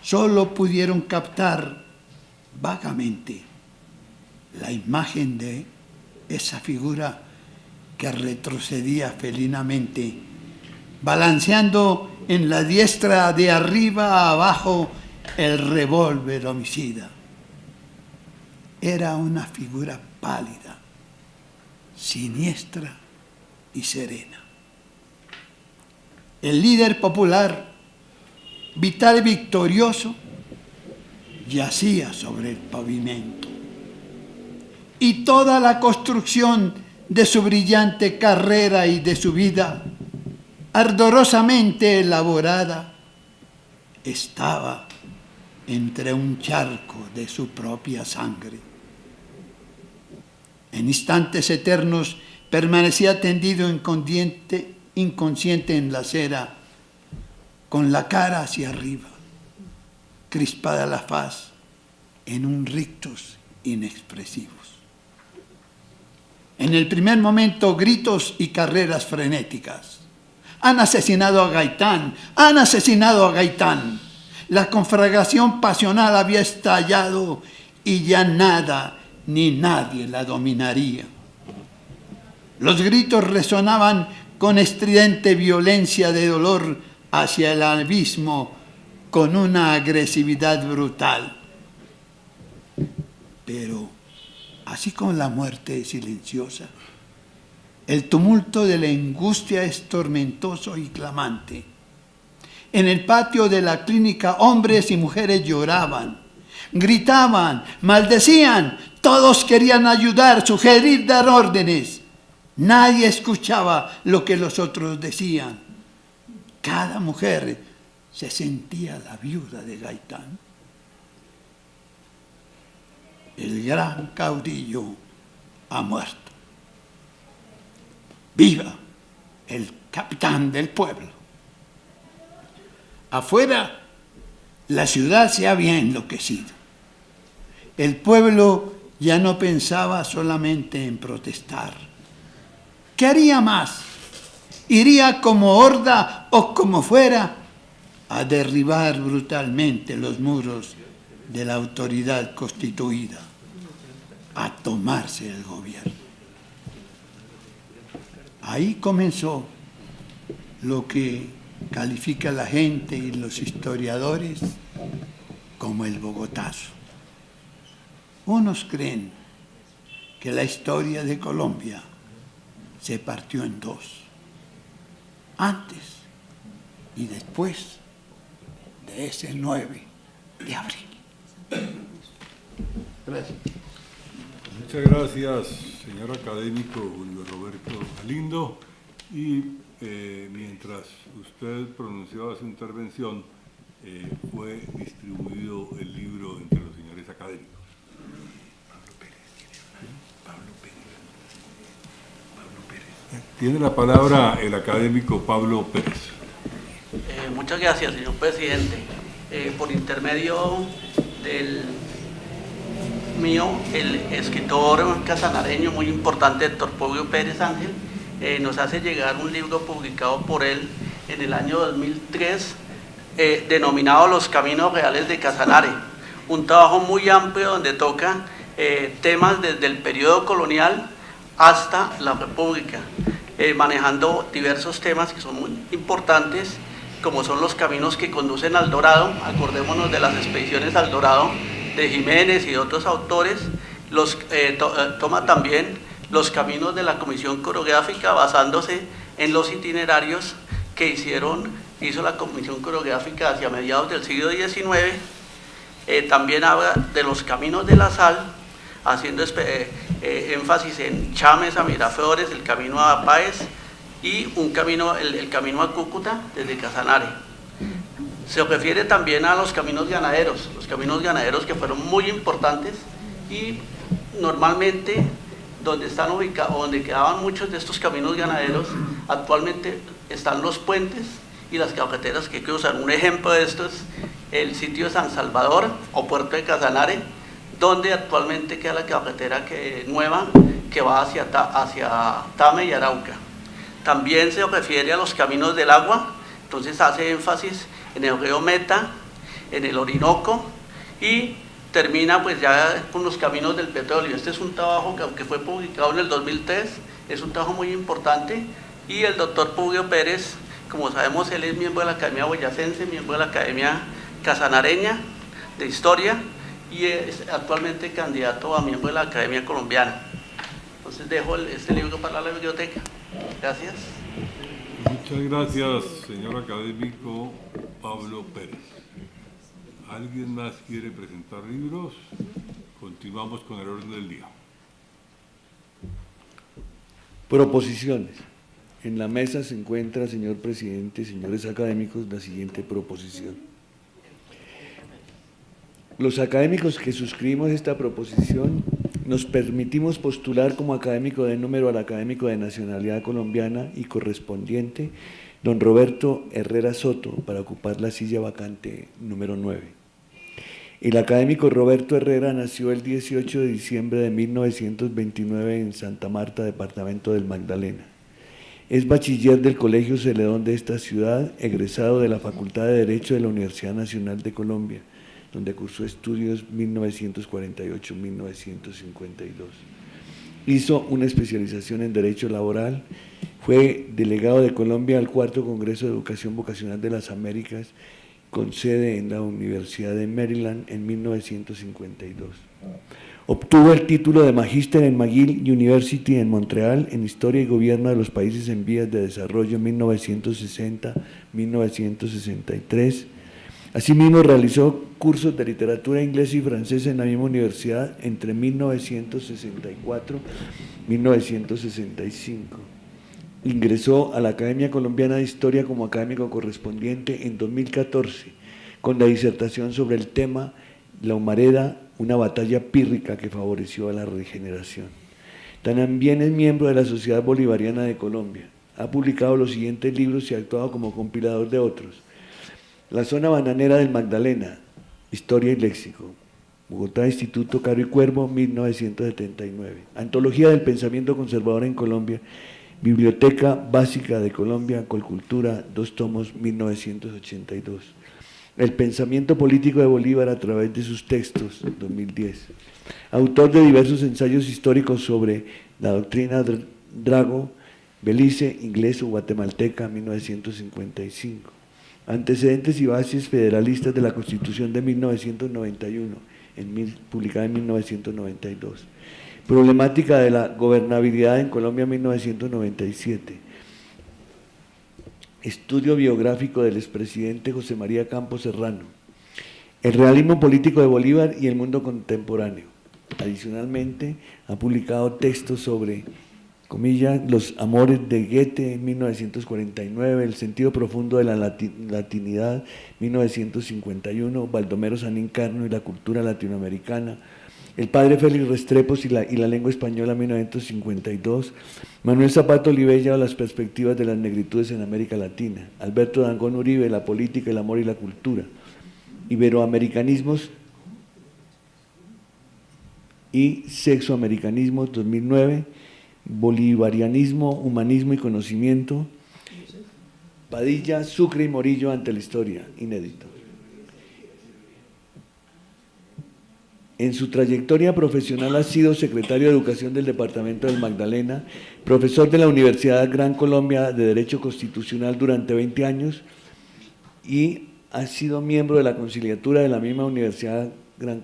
solo pudieron captar vagamente la imagen de esa figura que retrocedía felinamente, balanceando en la diestra de arriba a abajo el revólver homicida. Era una figura pálida, siniestra y serena. El líder popular, vital y victorioso, yacía sobre el pavimento. Y toda la construcción de su brillante carrera y de su vida, ardorosamente elaborada, estaba entre un charco de su propia sangre. En instantes eternos permanecía tendido inconsciente en la acera, con la cara hacia arriba, crispada la faz en un rictus inexpresivos. En el primer momento, gritos y carreras frenéticas. Han asesinado a Gaitán, han asesinado a Gaitán. La conflagración pasional había estallado y ya nada ni nadie la dominaría. Los gritos resonaban con estridente violencia de dolor hacia el abismo, con una agresividad brutal. Pero, así como la muerte es silenciosa, el tumulto de la angustia es tormentoso y clamante. En el patio de la clínica, hombres y mujeres lloraban, gritaban, maldecían, todos querían ayudar, sugerir, dar órdenes. Nadie escuchaba lo que los otros decían. Cada mujer se sentía la viuda de Gaitán. El gran caudillo ha muerto. ¡Viva el capitán del pueblo! Afuera, la ciudad se había enloquecido. El pueblo ya no pensaba solamente en protestar. ¿Qué haría más? ¿Iría como horda o como fuera a derribar brutalmente los muros de la autoridad constituida, a tomarse el gobierno? Ahí comenzó lo que califica la gente y los historiadores como el Bogotazo. Unos creen que la historia de Colombia se partió en dos, antes y después de ese 9 de abril. Gracias. Muchas gracias, señor académico Julio Roberto Galindo. Y mientras usted pronunció su intervención, fue distribuido el libro entre los señores académicos. Tiene la palabra el académico Pablo Pérez. Muchas gracias, señor presidente. Por intermedio del mío, el escritor casanareño muy importante, Héctor Publio Pérez Ángel, nos hace llegar un libro publicado por él en el año 2003, denominado Los Caminos Reales de Casanare. Un trabajo muy amplio donde toca temas desde el periodo colonial hasta la República, manejando diversos temas que son muy importantes, como son los caminos que conducen al Dorado. Acordémonos de las expediciones al Dorado de Jiménez y de otros autores. Toma también los caminos de la Comisión Coreográfica, basándose en los itinerarios que hizo la Comisión Coreográfica hacia mediados del siglo XIX. También habla de los caminos de la sal, haciendo énfasis en Chames a Miraflores, el camino a Páez y el camino a Cúcuta desde Casanare. Se refiere también a los caminos ganaderos que fueron muy importantes, y normalmente donde están ubicados, donde quedaban muchos de estos caminos ganaderos, actualmente están los puentes y las carreteras que cruzan. Un ejemplo de esto es el sitio de San Salvador o Puerto de Casanare, donde actualmente queda la carretera nueva que va hacia Tame y Arauca. También se refiere a los caminos del agua, entonces hace énfasis en el río Meta, en el Orinoco, y termina pues ya con los caminos del petróleo. Este es un trabajo que, aunque fue publicado en el 2003, es un trabajo muy importante, y el doctor Publio Pérez, como sabemos, él es miembro de la Academia Boyacense, miembro de la Academia Casanareña de Historia, y es actualmente candidato a miembro de la Academia Colombiana. Entonces dejo este libro para la biblioteca. Gracias. Muchas gracias, señor académico Pablo Pérez. ¿Alguien más quiere presentar libros? Continuamos con el orden del día. Proposiciones. En la mesa se encuentra, señor presidente, señores académicos, la siguiente proposición. Los académicos que suscribimos esta proposición nos permitimos postular como académico de número al académico de nacionalidad colombiana y correspondiente, don Roberto Herrera Soto, para ocupar la silla vacante número 9. El académico Roberto Herrera nació el 18 de diciembre de 1929 en Santa Marta, departamento del Magdalena. Es bachiller del Colegio Celedón de esta ciudad, egresado de la Facultad de Derecho de la Universidad Nacional de Colombia, donde cursó estudios 1948-1952. Hizo una especialización en Derecho Laboral, fue delegado de Colombia al Cuarto Congreso de Educación Vocacional de las Américas, con sede en la Universidad de Maryland en 1952. Obtuvo el título de Magíster en McGill University en Montreal en Historia y Gobierno de los Países en Vías de Desarrollo en 1960-1963. Asimismo, realizó cursos de literatura inglesa y francesa en la misma universidad entre 1964 y 1965. Ingresó a la Academia Colombiana de Historia como académico correspondiente en 2014 con la disertación sobre el tema La Humareda, una batalla pírrica que favoreció a la regeneración. También es miembro de la Sociedad Bolivariana de Colombia. Ha publicado los siguientes libros y ha actuado como compilador de otros: La zona bananera del Magdalena, Historia y Léxico, Bogotá, Instituto Caro y Cuervo, 1979. Antología del pensamiento conservador en Colombia, Biblioteca Básica de Colombia, Colcultura, 2 tomos, 1982. El pensamiento político de Bolívar a través de sus textos, 2010. Autor de diversos ensayos históricos sobre la doctrina Drago, Belice, inglés o guatemalteca, 1955. Antecedentes y bases federalistas de la Constitución de 1991, publicada en 1992. Problemática de la gobernabilidad en Colombia, 1997. Estudio biográfico del expresidente José María Campos Serrano. El realismo político de Bolívar y el mundo contemporáneo. Adicionalmente, ha publicado textos sobre, comillas, Los amores de Goethe, 1949, El sentido profundo de la latinidad, 1951, Baldomero Sanín-Carno y la cultura latinoamericana, El padre Félix Restrepos y la lengua española, 1952, Manuel Zapata Olivella, Las perspectivas de las negritudes en América Latina, Alberto Dangond Uribe, La política, el amor y la cultura, Iberoamericanismos y sexoamericanismos, 2009, Bolivarianismo, humanismo y conocimiento, Padilla, Sucre y Morillo ante la historia, inédito. En su trayectoria profesional ha sido secretario de Educación del Departamento del Magdalena, profesor de la Universidad Gran Colombia de Derecho Constitucional durante 20 años y ha sido miembro de la conciliatura de la misma Universidad de la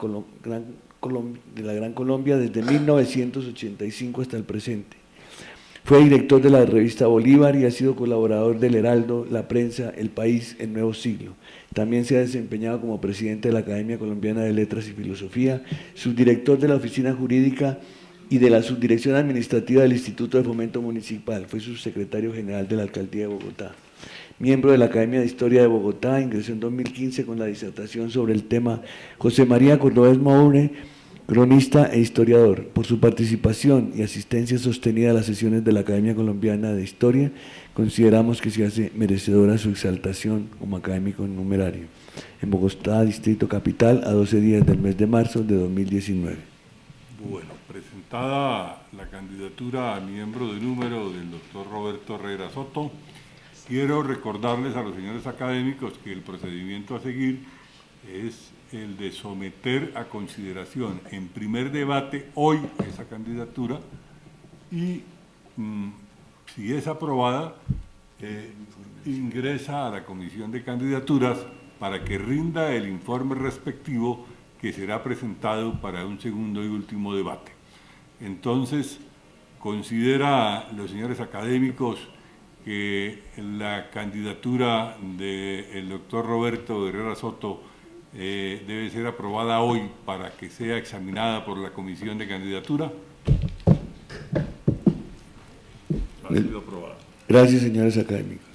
Gran Colombia desde 1985 hasta el presente. Fue director de la revista Bolívar y ha sido colaborador del Heraldo, La Prensa, El País, El Nuevo Siglo. También se ha desempeñado como presidente de la Academia Colombiana de Letras y Filosofía, subdirector de la Oficina Jurídica y de la Subdirección Administrativa del Instituto de Fomento Municipal. Fue subsecretario general de la Alcaldía de Bogotá. Miembro de la Academia de Historia de Bogotá, ingresó en 2015 con la disertación sobre el tema José María Cordovez Moure, cronista e historiador. Por su participación y asistencia sostenida a las sesiones de la Academia Colombiana de Historia, consideramos que se hace merecedora su exaltación como académico numerario. En Bogotá, Distrito Capital, a 12 días del mes de marzo de 2019. Bueno, presentada la candidatura a miembro de número del doctor Roberto Herrera Soto, quiero recordarles a los señores académicos que el procedimiento a seguir es el de someter a consideración en primer debate hoy esa candidatura y si es aprobada, ingresa a la Comisión de Candidaturas para que rinda el informe respectivo que será presentado para un segundo y último debate. Entonces, considera los señores académicos que la candidatura del doctor Roberto Herrera Soto debe ser aprobada hoy para que sea examinada por la Comisión de Candidatura. Ha sido aprobada. Gracias, señores académicos.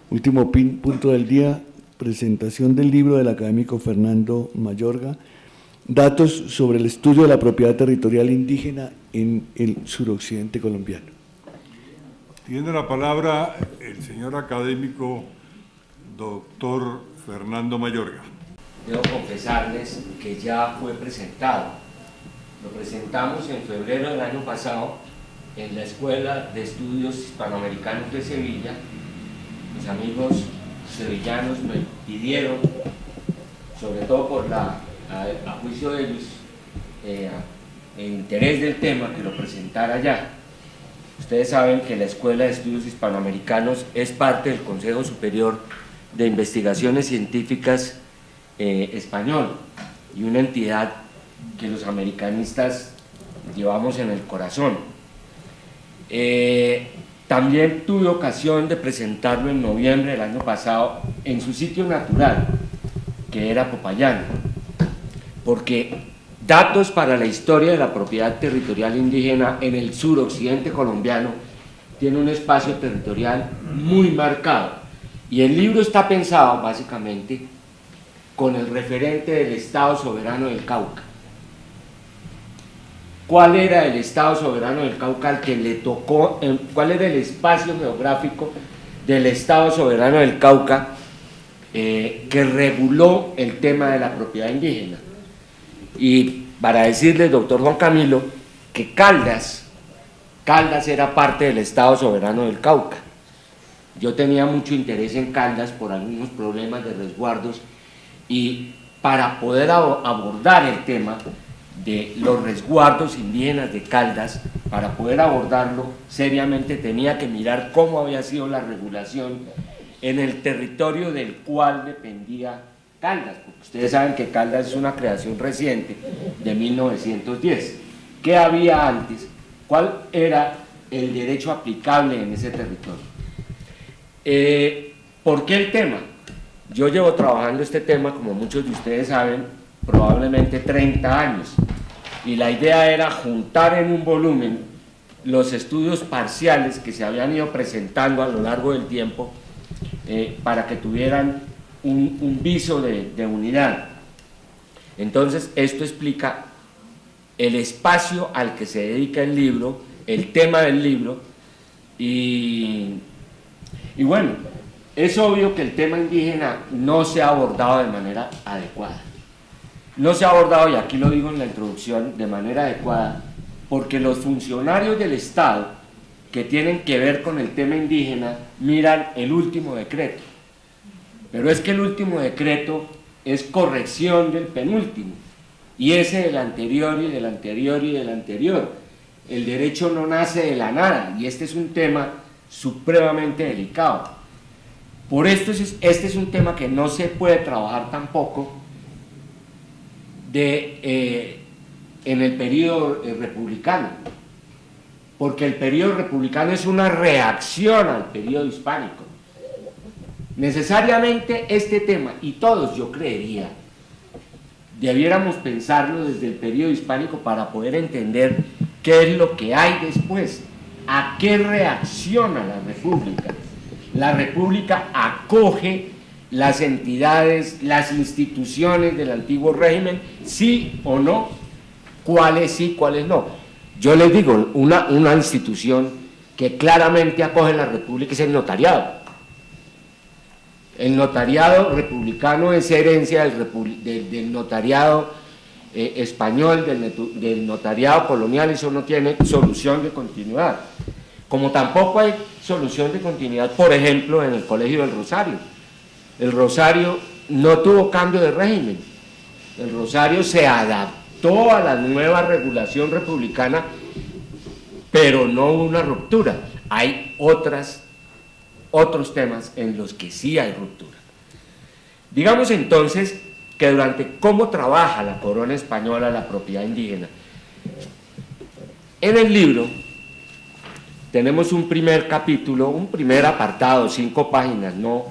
Último punto del día, presentación del libro del académico Fernando Mayorga, datos sobre el estudio de la propiedad territorial indígena en el suroccidente colombiano. Tiene la palabra el señor académico doctor Fernando Mayorga. debo confesarles que ya fue presentado. Lo presentamos en febrero del año pasado en la Escuela de Estudios Hispanoamericanos de Sevilla. Mis amigos sevillanos me pidieron, sobre todo por a juicio de ellos, en interés del tema, que lo presentara allá. Ustedes saben que la Escuela de Estudios Hispanoamericanos es parte del Consejo Superior de Investigaciones Científicas español, y una entidad que los americanistas llevamos en el corazón. También tuve ocasión de presentarlo en noviembre del año pasado en su sitio natural, que era Popayán, porque datos para la historia de la propiedad territorial indígena en el suroccidente colombiano tiene un espacio territorial muy marcado, y el libro está pensado básicamente con el referente del Estado Soberano del Cauca. ¿Cuál era el Estado Soberano del Cauca al que le tocó? ¿Cuál era el espacio geográfico del Estado Soberano del Cauca que reguló el tema de la propiedad indígena? Y para decirle, doctor Juan Camilo, que Caldas era parte del Estado Soberano del Cauca. Yo tenía mucho interés en Caldas por algunos problemas de resguardos, y para poder abordar el tema de los resguardos indígenas de Caldas, para poder abordarlo seriamente, tenía que mirar cómo había sido la regulación en el territorio del cual dependía Caldas, porque ustedes saben que Caldas es una creación reciente de 1910. ¿Qué había antes? ¿Cuál era el derecho aplicable en ese territorio? ¿Por qué el tema? Yo llevo trabajando este tema, como muchos de ustedes saben, probablemente 30 años, y la idea era juntar en un volumen los estudios parciales que se habían ido presentando a lo largo del tiempo, para que tuvieran un viso de unidad. Entonces, esto explica el espacio al que se dedica el libro, el tema del libro, y bueno, es obvio que el tema indígena no se ha abordado de manera adecuada. No se ha abordado, y aquí lo digo en la introducción, de manera adecuada, porque los funcionarios del Estado que tienen que ver con el tema indígena miran el último decreto. Pero es que el último decreto es corrección del penúltimo, y ese del anterior, y del anterior, y del anterior. El derecho no nace de la nada, y este es un tema supremamente delicado. Por esto este es un tema que no se puede trabajar tampoco en el periodo republicano, porque el periodo republicano es una reacción al periodo hispánico. Necesariamente este tema, y todos, yo creería, debiéramos pensarlo desde el periodo hispánico para poder entender qué es lo que hay después, a qué reacciona la República. La República acoge las entidades, las instituciones del antiguo régimen, sí o no, cuáles sí, cuáles no. Yo les digo, una institución que claramente acoge la República es el notariado. El notariado republicano es herencia del notariado español, del notariado colonial. Eso no tiene solución de continuidad. Como tampoco hay solución de continuidad, por ejemplo, en el Colegio del Rosario. El Rosario no tuvo cambio de régimen. El Rosario se adaptó a la nueva regulación republicana, pero no hubo una ruptura. Hay otros temas en los que sí hay ruptura. Digamos entonces que durante cómo trabaja la corona española la propiedad indígena. En el libro tenemos un primer capítulo, un primer apartado, 5 páginas, no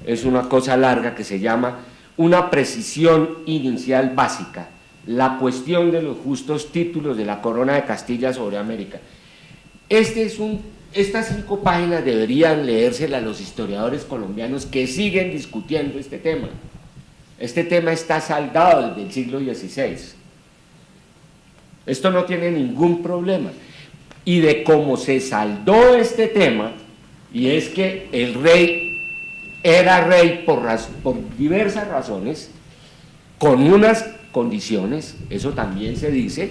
es una cosa larga, que se llama Una precisión inicial básica, la cuestión de los justos títulos de la corona de Castilla sobre América. Estas 5 páginas deberían leérselas a los historiadores colombianos que siguen discutiendo este tema. Este tema está saldado desde el siglo XVI. Esto no tiene ningún problema. Y de cómo se saldó este tema, y es que el rey era rey por diversas razones, con unas condiciones, eso también se dice,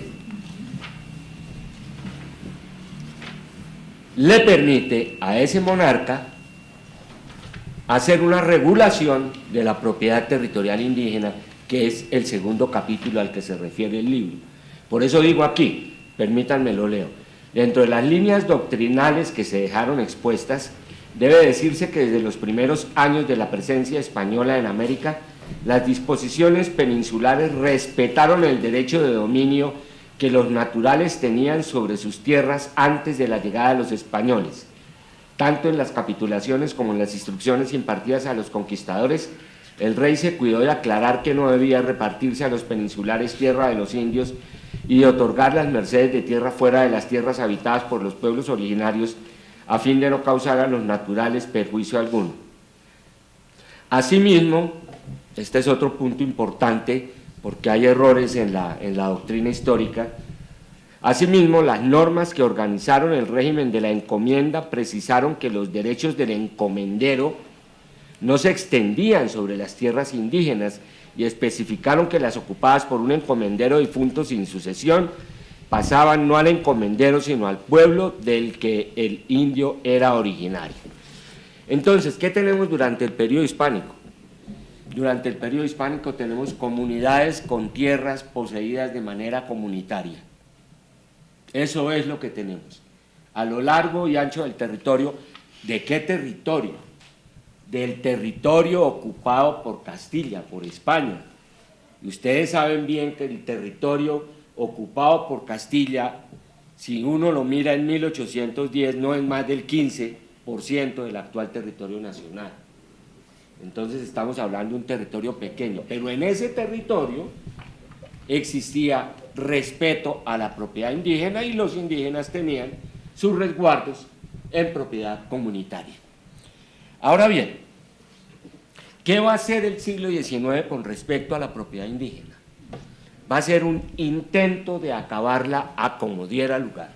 le permite a ese monarca hacer una regulación de la propiedad territorial indígena, que es el segundo capítulo al que se refiere el libro. Por eso digo aquí, permítanme lo leo, dentro de las líneas doctrinales que se dejaron expuestas, debe decirse que desde los primeros años de la presencia española en América, las disposiciones peninsulares respetaron el derecho de dominio que los naturales tenían sobre sus tierras antes de la llegada de los españoles. Tanto en las capitulaciones como en las instrucciones impartidas a los conquistadores, el rey se cuidó de aclarar que no debía repartirse a los peninsulares tierra de los indios y de otorgar las mercedes de tierra fuera de las tierras habitadas por los pueblos originarios, a fin de no causar a los naturales perjuicio alguno. Asimismo, este es otro punto importante, porque hay errores en la doctrina histórica. Asimismo, las normas que organizaron el régimen de la encomienda precisaron que los derechos del encomendero no se extendían sobre las tierras indígenas y especificaron que las ocupadas por un encomendero difunto sin sucesión pasaban no al encomendero sino al pueblo del que el indio era originario. Entonces, ¿qué tenemos durante el periodo hispánico? Durante el periodo hispánico tenemos comunidades con tierras poseídas de manera comunitaria. Eso es lo que tenemos. A lo largo y ancho del territorio. ¿De qué territorio? Del territorio ocupado por Castilla, por España. Y ustedes saben bien que el territorio ocupado por Castilla, si uno lo mira en 1810, no es más del 15% del actual territorio nacional. Entonces estamos hablando de un territorio pequeño, pero en ese territorio existía respeto a la propiedad indígena y los indígenas tenían sus resguardos en propiedad comunitaria. Ahora bien, ¿qué va a hacer el siglo XIX con respecto a la propiedad indígena? Va a ser un intento de acabarla a como diera lugar.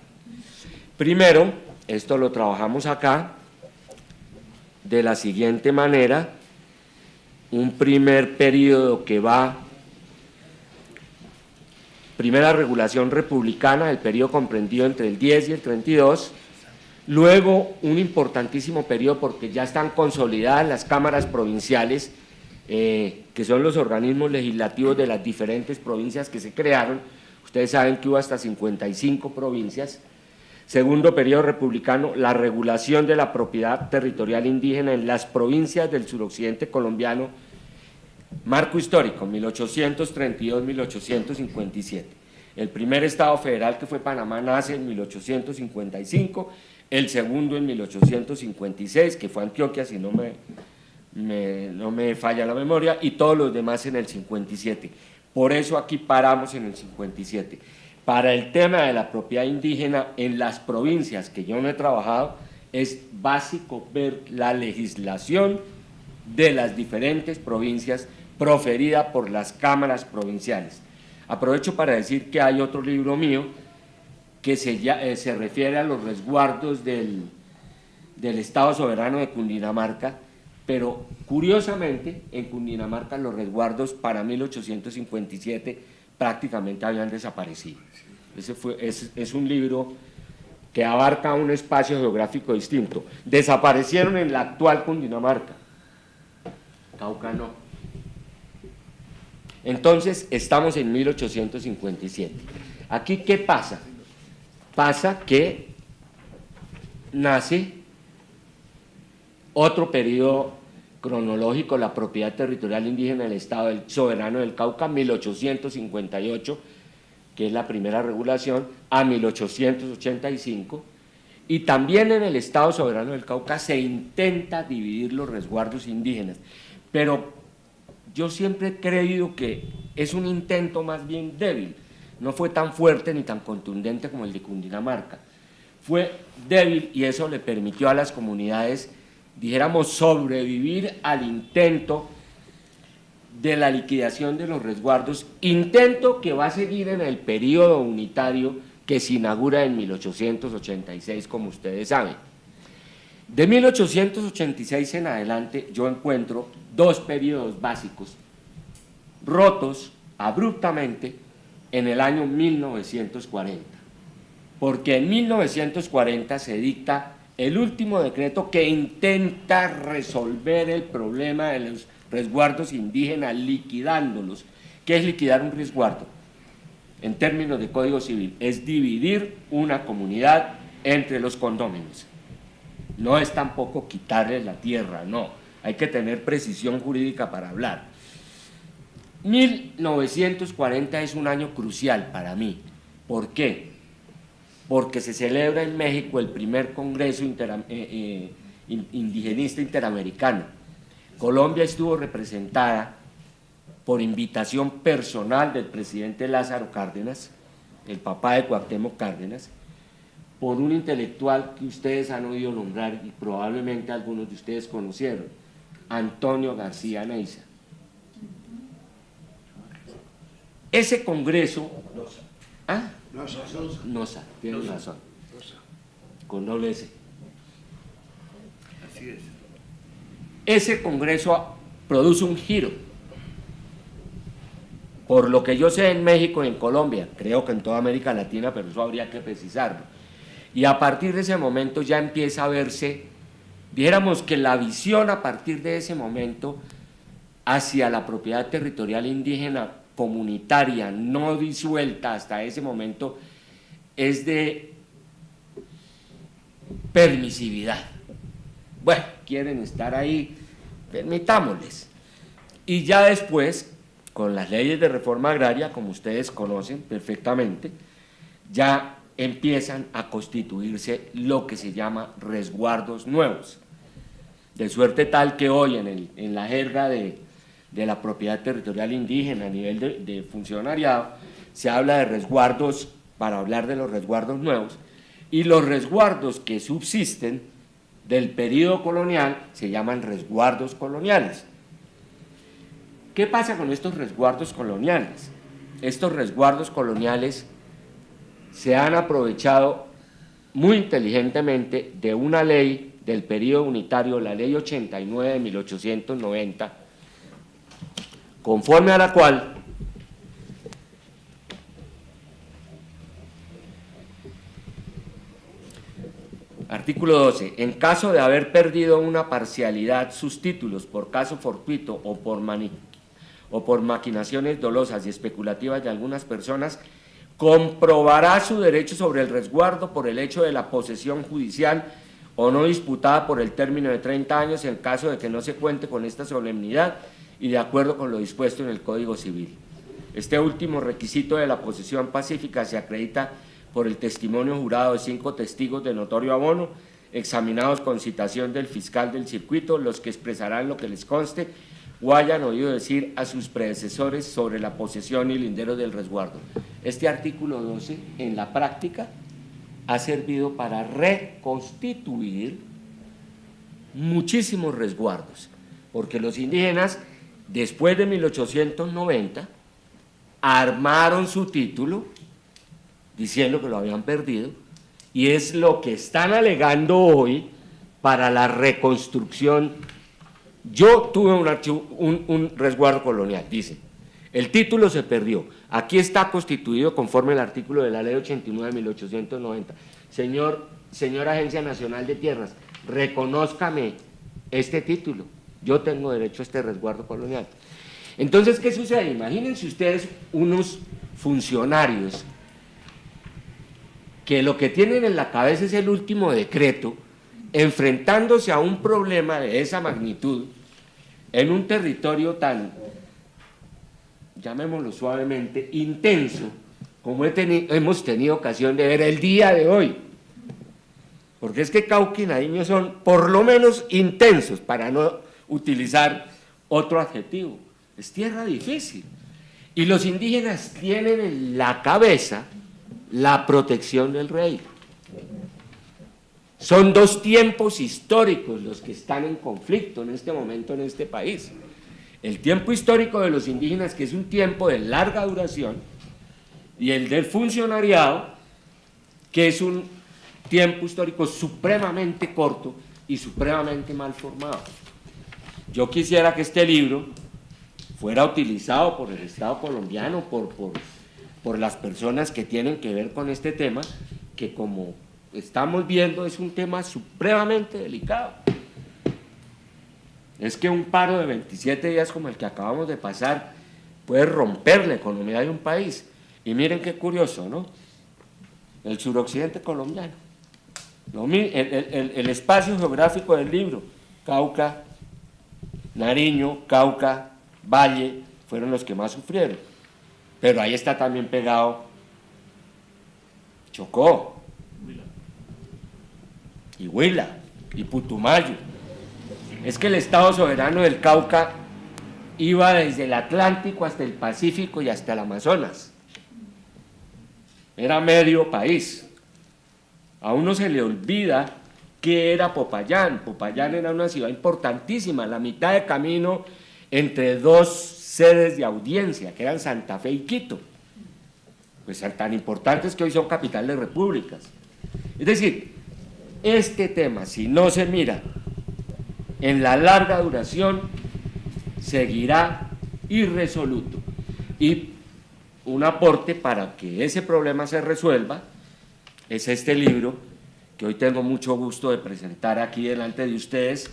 Primero, esto lo trabajamos acá de la siguiente manera: un primer periodo que va, primera regulación republicana, el periodo comprendido entre el 10 y el 32, luego un importantísimo periodo porque ya están consolidadas las cámaras provinciales, que son los organismos legislativos de las diferentes provincias que se crearon. Ustedes saben que hubo hasta 55 provincias. Segundo periodo republicano, la regulación de la propiedad territorial indígena en las provincias del suroccidente colombiano, marco histórico, 1832-1857. El primer estado federal, que fue Panamá, nace en 1855, el segundo en 1856, que fue Antioquia, si no me falla la memoria, y todos los demás en el 57. Por eso aquí paramos en el 57. Para el tema de la propiedad indígena en las provincias que yo no he trabajado, es básico ver la legislación de las diferentes provincias proferida por las cámaras provinciales. Aprovecho para decir que hay otro libro mío que se refiere a los resguardos del Estado Soberano de Cundinamarca, pero curiosamente en Cundinamarca los resguardos para 1857 prácticamente habían desaparecido. Es un libro que abarca un espacio geográfico distinto. Desaparecieron en la actual Cundinamarca, Cauca no. Entonces estamos en 1857. Aquí, ¿qué pasa? Pasa que nace otro periodo cronológico, la propiedad territorial indígena del Estado Soberano del Cauca, 1858, que es la primera regulación, a 1885, y también en el Estado Soberano del Cauca se intenta dividir los resguardos indígenas, pero yo siempre he creído que es un intento más bien débil, no fue tan fuerte ni tan contundente como el de Cundinamarca, fue débil y eso le permitió a las comunidades, dijéramos, sobrevivir al intento de la liquidación de los resguardos, intento que va a seguir en el periodo unitario que se inaugura en 1886, como ustedes saben. De 1886 en adelante yo encuentro dos periodos básicos rotos abruptamente en el año 1940, porque en 1940 se dicta el último decreto que intenta resolver el problema de los resguardos indígenas liquidándolos. ¿Qué es liquidar un resguardo? En términos de Código Civil, es dividir una comunidad entre los condóminos. No es tampoco quitarles la tierra, no. Hay que tener precisión jurídica para hablar. 1940 es un año crucial para mí. ¿Por qué? Porque se celebra en México el primer Congreso Indigenista Interamericano. Colombia estuvo representada por invitación personal del presidente Lázaro Cárdenas, el papá de Cuauhtémoc Cárdenas, por un intelectual que ustedes han oído nombrar y probablemente algunos de ustedes conocieron, Antonio García Neiza. Ese congreso... ¿Ah? Nosa, tienes razón. Con doble S. Así es. Ese congreso produce un giro. Por lo que yo sé en México y en Colombia, creo que en toda América Latina, pero eso habría que precisarlo. Y a partir de ese momento ya empieza a verse, dijéramos que la visión a partir de ese momento hacia la propiedad territorial indígena comunitaria, no disuelta hasta ese momento, es de permisividad. Bueno, quieren estar ahí, permitámosles. Y ya después, con las leyes de reforma agraria, como ustedes conocen perfectamente, ya empiezan a constituirse lo que se llama resguardos nuevos, de suerte tal que hoy en la jerga de la propiedad territorial indígena a nivel de funcionariado se habla de resguardos, para hablar de los resguardos nuevos, y los resguardos que subsisten del periodo colonial se llaman resguardos coloniales. ¿Qué pasa con estos resguardos coloniales? Estos resguardos coloniales se han aprovechado muy inteligentemente de una ley del periodo unitario, la ley 89 de 1890, conforme a la cual artículo 12, en caso de haber perdido una parcialidad sus títulos por caso fortuito o por maquinaciones dolosas y especulativas de algunas personas, comprobará su derecho sobre el resguardo por el hecho de la posesión judicial o no disputada por el término de 30 años en caso de que no se cuente con esta solemnidad y de acuerdo con lo dispuesto en el Código Civil. Este último requisito de la posesión pacífica se acredita por el testimonio jurado de 5 testigos de notorio abono, examinados con citación del fiscal del circuito, los que expresarán lo que les conste o hayan oído decir a sus predecesores sobre la posesión y linderos del resguardo. Este artículo 12, en la práctica, ha servido para reconstituir muchísimos resguardos, porque los indígenas, después de 1890, armaron su título diciendo que lo habían perdido, y es lo que están alegando hoy para la reconstrucción. Yo tuve un resguardo colonial, dice, el título se perdió, aquí está constituido conforme al artículo de la ley 89 de 1890. Señora Agencia Nacional de Tierras, reconózcame este título, yo tengo derecho a este resguardo colonial. Entonces, ¿qué sucede? Imagínense ustedes unos funcionarios que lo que tienen en la cabeza es el último decreto, enfrentándose a un problema de esa magnitud en un territorio tan, llamémoslo suavemente, intenso, como hemos tenido ocasión de ver el día de hoy. Porque es que Cauca y Nariño son por lo menos intensos, para no utilizar otro adjetivo. Es tierra difícil. Y los indígenas tienen en la cabeza la protección del rey. Son 2 tiempos históricos los que están en conflicto en este momento en este país. El tiempo histórico de los indígenas, que es un tiempo de larga duración, y el del funcionariado, que es un tiempo histórico supremamente corto y supremamente mal formado. Yo quisiera que este libro fuera utilizado por el Estado colombiano, por las personas que tienen que ver con este tema, que como estamos viendo es un tema supremamente delicado. Es que un paro de 27 días como el que acabamos de pasar puede romper la economía de un país. Y miren qué curioso, ¿no? El suroccidente colombiano, el espacio geográfico del libro, Cauca, Nariño, Cauca, Valle, fueron los que más sufrieron. Pero ahí está también pegado Chocó, y Huila, y Putumayo. Es que el Estado soberano del Cauca iba desde el Atlántico hasta el Pacífico y hasta el Amazonas. Era medio país. A uno se le olvida que era Popayán. Popayán era una ciudad importantísima, la mitad de camino entre dos sedes de audiencia, que eran Santa Fe y Quito. Pues tan importantes que hoy son capitales de repúblicas. Es decir, este tema, si no se mira en la larga duración, seguirá irresoluto. Y un aporte para que ese problema se resuelva es este libro que hoy tengo mucho gusto de presentar aquí delante de ustedes.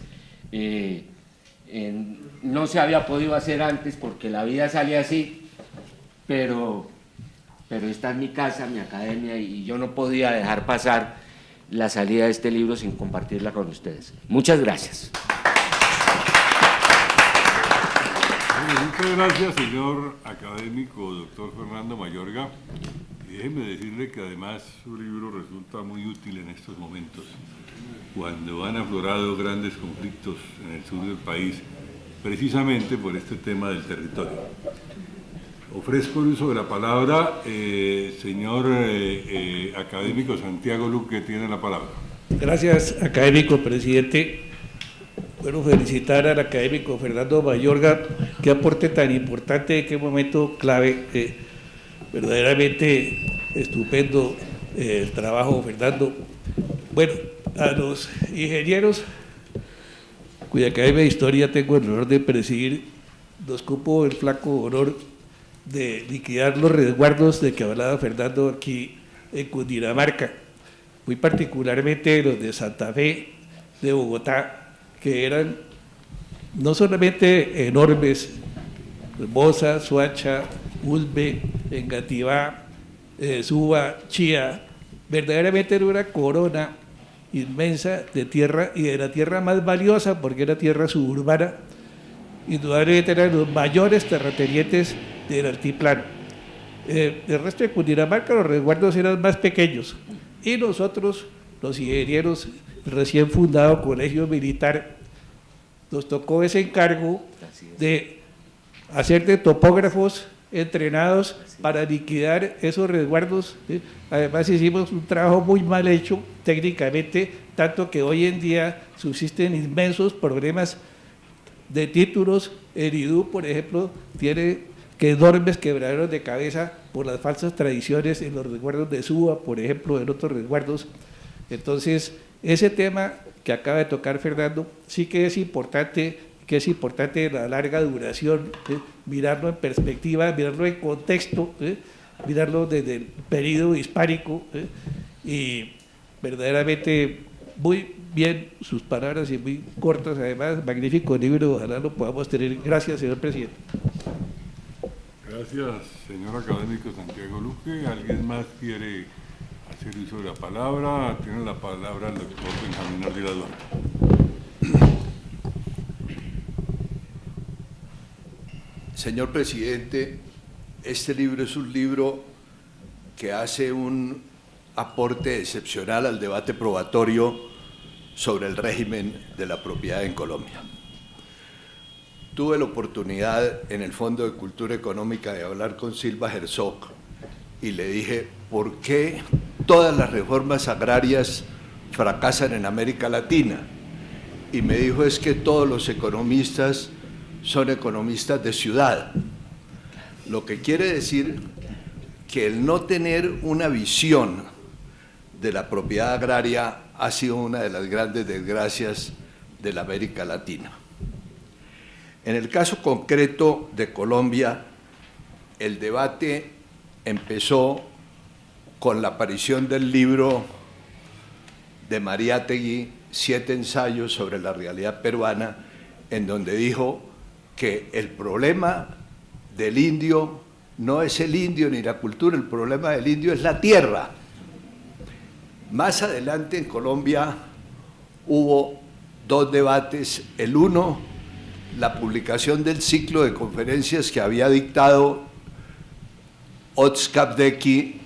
No se había podido hacer antes porque la vida sale así, pero esta es mi casa, mi academia, y yo no podía dejar pasar la salida de este libro sin compartirla con ustedes. Muchas gracias. Muchas gracias, señor académico doctor Fernando Mayorga. Y déjeme decirle que además su libro resulta muy útil en estos momentos, cuando han aflorado grandes conflictos en el sur del país, precisamente por este tema del territorio. Ofrezco el uso de la palabra, señor académico Santiago Luque, tiene la palabra. Gracias, académico presidente. Bueno, felicitar al académico Fernando Mayorga, qué aporte tan importante, qué momento clave, verdaderamente estupendo el trabajo, Fernando. Bueno, a los ingenieros cuya academia de historia tengo el honor de presidir, nos cupo el flaco honor de liquidar los resguardos de que hablaba Fernando aquí en Cundinamarca, muy particularmente los de Santa Fe, de Bogotá, que eran no solamente enormes, Bosa, Soacha, Ulbe, Engativá, Suba, Chía, verdaderamente era una corona inmensa de tierra, y de la tierra más valiosa porque era tierra suburbana. Indudablemente eran los mayores terratenientes del altiplano. El resto de Cundinamarca los resguardos eran más pequeños, y nosotros, los ingenieros, recién fundado colegio militar, nos tocó ese encargo de hacer de topógrafos entrenados para liquidar esos resguardos. Además hicimos un trabajo muy mal hecho técnicamente, tanto que hoy en día subsisten inmensos problemas de títulos. El IDU, por ejemplo, tiene enormes quebraderos de cabeza por las falsas tradiciones en los resguardos de Suba, por ejemplo, en otros resguardos. Entonces, ese tema que acaba de tocar Fernando sí que es importante la larga duración, mirarlo en perspectiva, mirarlo en contexto, mirarlo desde el periodo hispánico, y verdaderamente muy bien sus palabras y muy cortas, además, magnífico libro, ojalá lo podamos tener. Gracias, señor presidente. Gracias, señor académico Santiago Luque. ¿Alguien más quiere hacer uso de la palabra? Tiene la palabra el doctor Benjamín Ardila Duarte. Señor presidente, este libro es un libro que hace un aporte excepcional al debate probatorio sobre el régimen de la propiedad en Colombia. Tuve la oportunidad en el Fondo de Cultura Económica de hablar con Silva Herzog y le dije, ¿por qué todas las reformas agrarias fracasan en América Latina? Y me dijo, es que todos los economistas son economistas de ciudad, lo que quiere decir que el no tener una visión de la propiedad agraria ha sido una de las grandes desgracias de la América Latina. En el caso concreto de Colombia, el debate empezó con la aparición del libro de Mariátegui, 7 ensayos sobre la realidad peruana, en donde dijo que el problema del indio no es el indio ni la cultura, el problema del indio es la tierra. Más adelante en Colombia hubo 2 debates. El uno, la publicación del ciclo de conferencias que había dictado Otzkapdeki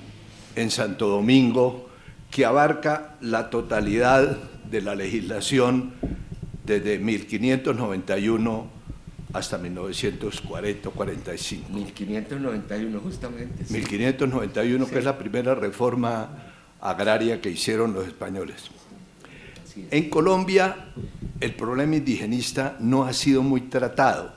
en Santo Domingo, que abarca la totalidad de la legislación desde 1591 hasta 1940-45. 1591, justamente. Sí. 1591, Sí. que es la primera reforma agraria que hicieron los españoles. Sí. En Colombia, el problema indigenista no ha sido muy tratado,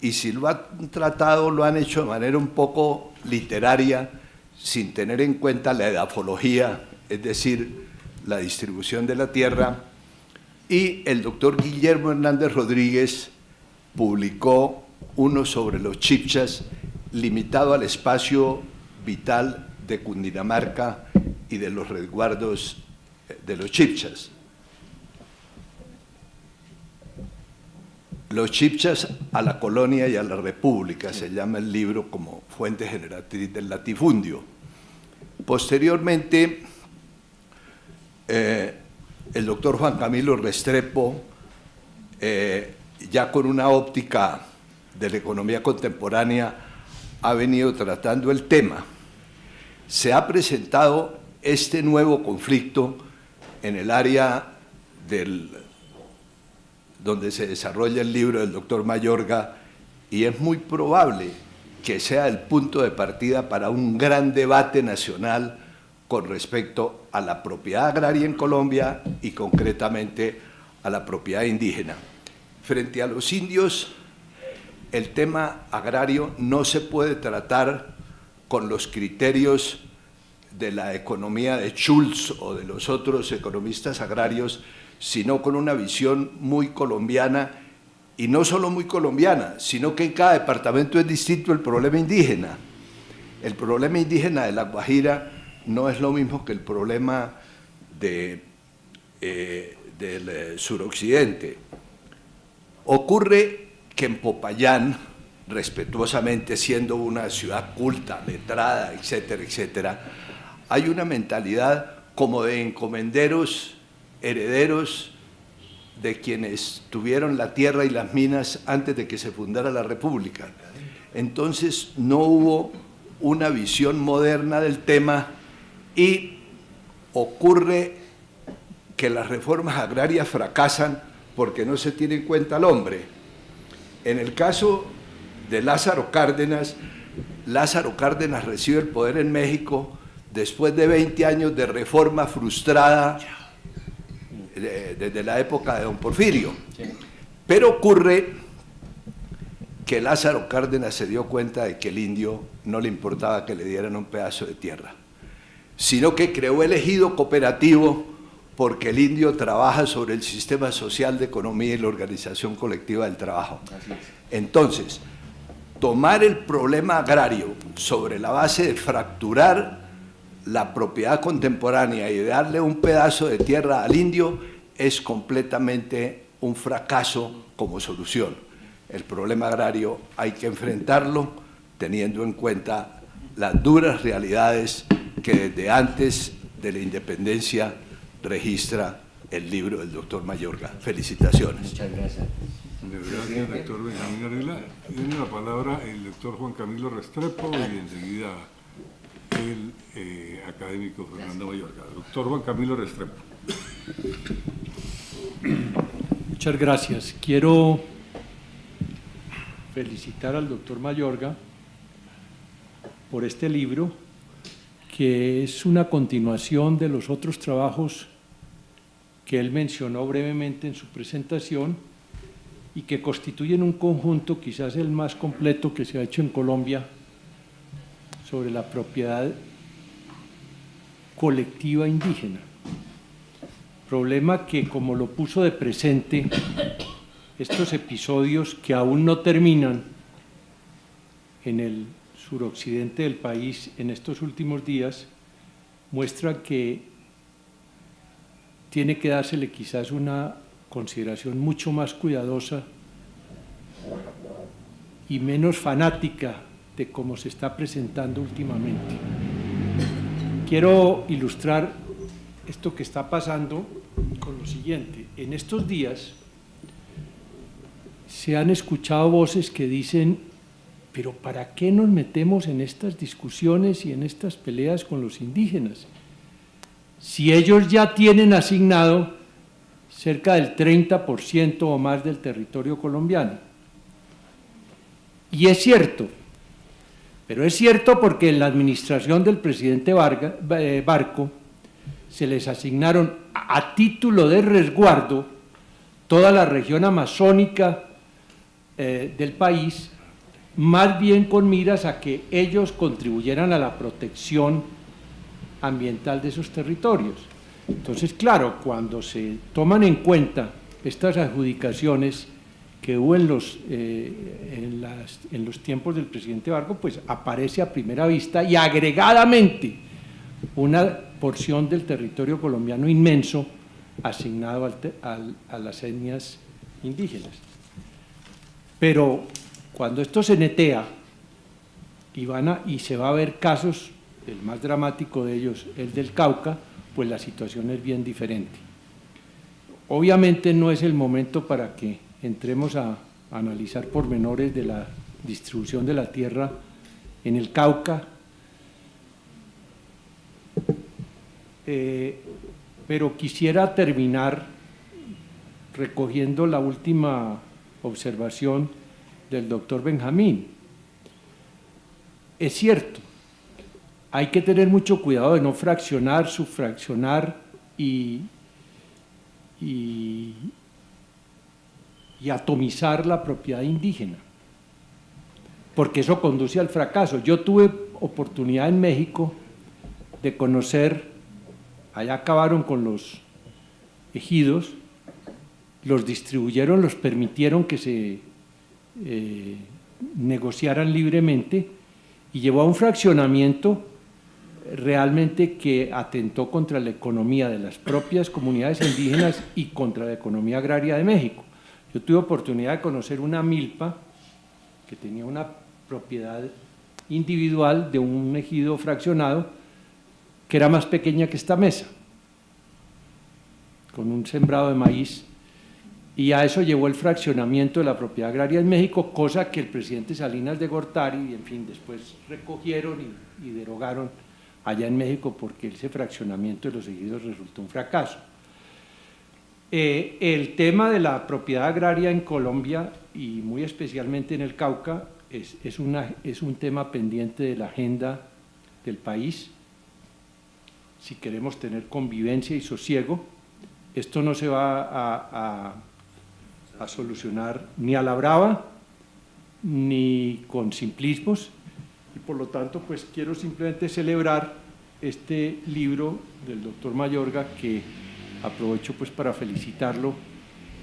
y si lo han tratado, lo han hecho de manera un poco literaria, sin tener en cuenta la edafología, es decir, la distribución de la tierra, y el doctor Guillermo Hernández Rodríguez publicó uno sobre los chibchas, limitado al espacio vital de Cundinamarca y de los resguardos de los chibchas. Los chibchas a la colonia y a la república, se llama el libro como fuente generatriz del latifundio. Posteriormente, el doctor Juan Camilo Restrepo, ya con una óptica de la economía contemporánea, ha venido tratando el tema. Se ha presentado este nuevo conflicto en el área donde se desarrolla el libro del doctor Mayorga, y es muy probable que sea el punto de partida para un gran debate nacional con respecto a la propiedad agraria en Colombia y concretamente a la propiedad indígena. Frente a los indios, el tema agrario no se puede tratar con los criterios de la economía de Schultz o de los otros economistas agrarios, sino con una visión muy colombiana, y no solo muy colombiana, sino que en cada departamento es distinto el problema indígena. El problema indígena de La Guajira no es lo mismo que el problema del suroccidente. Ocurre que en Popayán, respetuosamente siendo una ciudad culta, letrada, etcétera, etcétera, hay una mentalidad como de encomenderos, herederos de quienes tuvieron la tierra y las minas antes de que se fundara la República. Entonces no hubo una visión moderna del tema, y ocurre que las reformas agrarias fracasan porque no se tiene en cuenta al hombre. En el caso de Lázaro Cárdenas recibe el poder en México después de 20 años de reforma frustrada desde la época de don Porfirio. Pero ocurre que Lázaro Cárdenas se dio cuenta de que el indio no le importaba que le dieran un pedazo de tierra, sino que creó el ejido cooperativo, porque el indio trabaja sobre el sistema social de economía y la organización colectiva del trabajo. Entonces, tomar el problema agrario sobre la base de fracturar la propiedad contemporánea y darle un pedazo de tierra al indio es completamente un fracaso como solución. El problema agrario hay que enfrentarlo teniendo en cuenta las duras realidades que desde antes de la independencia registra el libro del doctor Mayorga. Felicitaciones. Muchas gracias. Gracias, doctor Benjamín Ardila. Tiene la palabra el doctor Juan Camilo Restrepo y enseguida el académico Fernando Mayorga. Doctor Juan Camilo Restrepo. Muchas gracias. Quiero felicitar al doctor Mayorga por este libro, que es una continuación de los otros trabajos que él mencionó brevemente en su presentación y que constituyen un conjunto, quizás el más completo que se ha hecho en Colombia, sobre la propiedad colectiva indígena. Problema que, como lo puso de presente estos episodios que aún no terminan en el suroccidente del país en estos últimos días muestran que tiene que dársele quizás una consideración mucho más cuidadosa y menos fanática de cómo se está presentando últimamente. Quiero ilustrar esto que está pasando con lo siguiente. En estos días se han escuchado voces que dicen: pero ¿para qué nos metemos en estas discusiones y en estas peleas con los indígenas? Si ellos ya tienen asignado cerca del 30% o más del territorio colombiano. Y es cierto, pero es cierto porque en la administración del presidente Barco se les asignaron a título de resguardo toda la región amazónica del país, más bien con miras a que ellos contribuyeran a la protección ambiental de esos territorios. Entonces, claro, cuando se toman en cuenta estas adjudicaciones que hubo en los tiempos del presidente Barco, pues aparece a primera vista y agregadamente una porción del territorio colombiano inmenso asignado a las etnias indígenas. Pero cuando esto se netea y se va a ver casos, el más dramático de ellos, el del Cauca, pues la situación es bien diferente. Obviamente no es el momento para que entremos a analizar pormenores de la distribución de la tierra en el Cauca, pero quisiera terminar recogiendo la última observación del doctor Benjamín. Es cierto, hay que tener mucho cuidado de no fraccionar, subfraccionar y atomizar la propiedad indígena, porque eso conduce al fracaso. Yo tuve oportunidad en México de conocer, allá acabaron con los ejidos, los distribuyeron, los permitieron que se negociaran libremente y llevó a un fraccionamiento realmente que atentó contra la economía de las propias comunidades indígenas y contra la economía agraria de México. Yo tuve oportunidad de conocer una milpa que tenía una propiedad individual de un ejido fraccionado que era más pequeña que esta mesa, con un sembrado de maíz, y a eso llevó el fraccionamiento de la propiedad agraria en México, cosa que el presidente Salinas de Gortari, en fin, después recogieron y derogaron allá en México porque ese fraccionamiento de los ejidos resultó un fracaso. El tema de la propiedad agraria en Colombia y muy especialmente en el Cauca es un tema pendiente de la agenda del país. Si queremos tener convivencia y sosiego, esto no se va a solucionar ni a la brava ni con simplismos, y por lo tanto pues quiero simplemente celebrar este libro del doctor Mayorga, que aprovecho pues para felicitarlo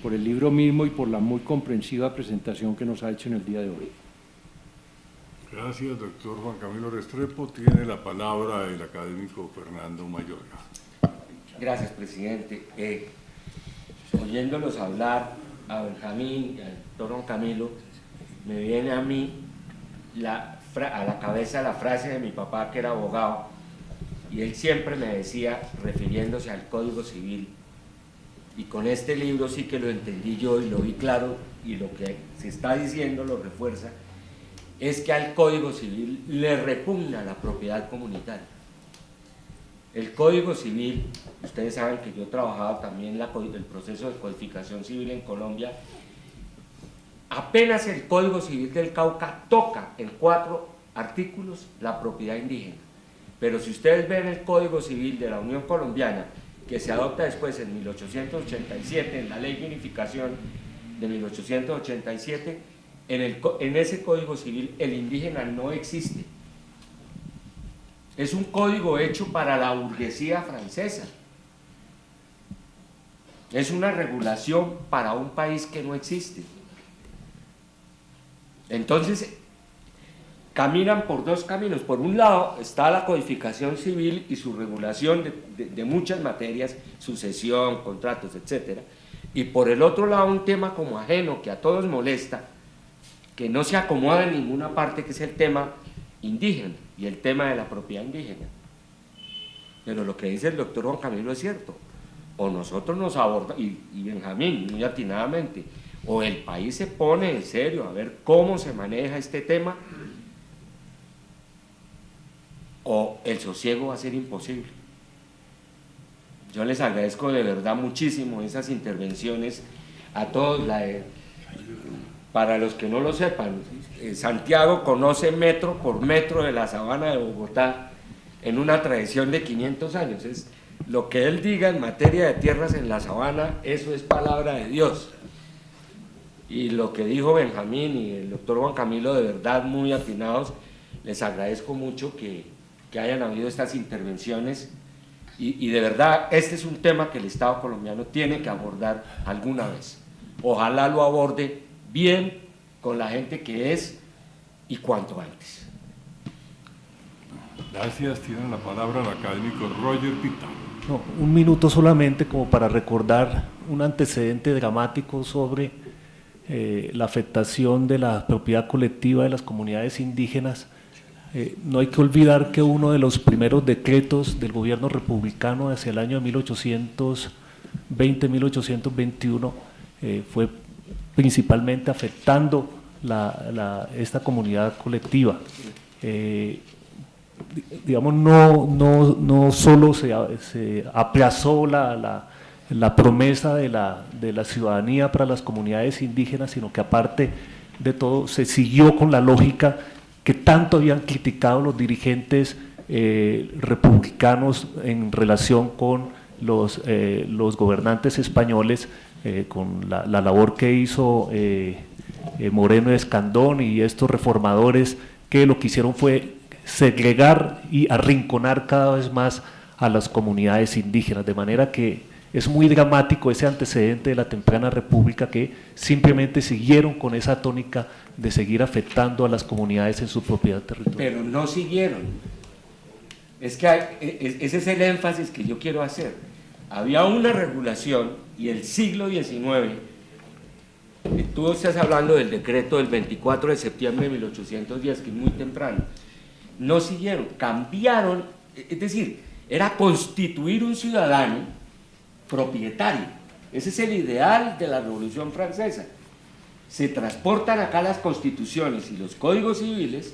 por el libro mismo y por la muy comprensiva presentación que nos ha hecho en el día de hoy. Gracias, doctor Juan Camilo Restrepo. Tiene la palabra el académico Fernando Mayorga. Gracias, presidente. Oyéndolos hablar a Benjamín y al doctor Juan Camilo, me viene a mí a la cabeza la frase de mi papá, que era abogado, y él siempre me decía, refiriéndose al Código Civil, y con este libro sí que lo entendí yo y lo vi claro, y lo que se está diciendo lo refuerza, es que al Código Civil le repugna la propiedad comunitaria. El Código Civil, ustedes saben que yo he trabajado también el proceso de codificación civil en Colombia. Apenas el Código Civil del Cauca toca en 4 artículos la propiedad indígena, pero si ustedes ven el Código Civil de la Unión Colombiana, que se adopta después en 1887, en la Ley de Unificación de 1887, en ese Código Civil el indígena no existe. Es un código hecho para la burguesía francesa. Es una regulación para un país que no existe. Entonces, caminan por dos caminos. Por un lado está la codificación civil y su regulación de muchas materias, sucesión, contratos, etc. Y por el otro lado un tema como ajeno que a todos molesta, que no se acomoda en ninguna parte, que es el tema indígena y el tema de la propiedad indígena. Pero lo que dice el doctor Juan Camilo es cierto. O nosotros nos abordamos, y Benjamín muy atinadamente, o el país se pone en serio a ver cómo se maneja este tema, o el sosiego va a ser imposible. Yo les agradezco de verdad muchísimo esas intervenciones a todos. Para los que no lo sepan, Santiago conoce metro por metro de la sabana de Bogotá en una tradición de 500 años. Es lo que él diga en materia de tierras en la sabana, eso es palabra de Dios. Y lo que dijo Benjamín y el doctor Juan Camilo, de verdad muy atinados. Les agradezco mucho que hayan habido estas intervenciones y de verdad este es un tema que el Estado colombiano tiene que abordar alguna vez. Ojalá lo aborde bien con la gente que es y cuanto antes. Gracias. Tiene la palabra el académico Roger Pita. No, un minuto solamente como para recordar un antecedente dramático sobre la afectación de la propiedad colectiva de las comunidades indígenas. No hay que olvidar que uno de los primeros decretos del gobierno republicano hacia el año 1820-1821 fue principalmente afectando esta comunidad colectiva. Digamos, no solo se aplazó la promesa de la ciudadanía para las comunidades indígenas, sino que aparte de todo se siguió con la lógica que tanto habían criticado los dirigentes republicanos en relación con los gobernantes españoles, con la labor que hizo Moreno Escandón y estos reformadores, que lo que hicieron fue segregar y arrinconar cada vez más a las comunidades indígenas, de manera que es muy dramático ese antecedente de la temprana república, que simplemente siguieron con esa tónica de seguir afectando a las comunidades en su propiedad territorial. Pero no siguieron. Es que ese es el énfasis que yo quiero hacer. Había una regulación y el siglo XIX, tú estás hablando del decreto del 24 de septiembre de 1810, que es muy temprano, no siguieron, cambiaron, es decir, era constituir un ciudadano propietario. Ese es el ideal de la Revolución Francesa. Se transportan acá las constituciones y los códigos civiles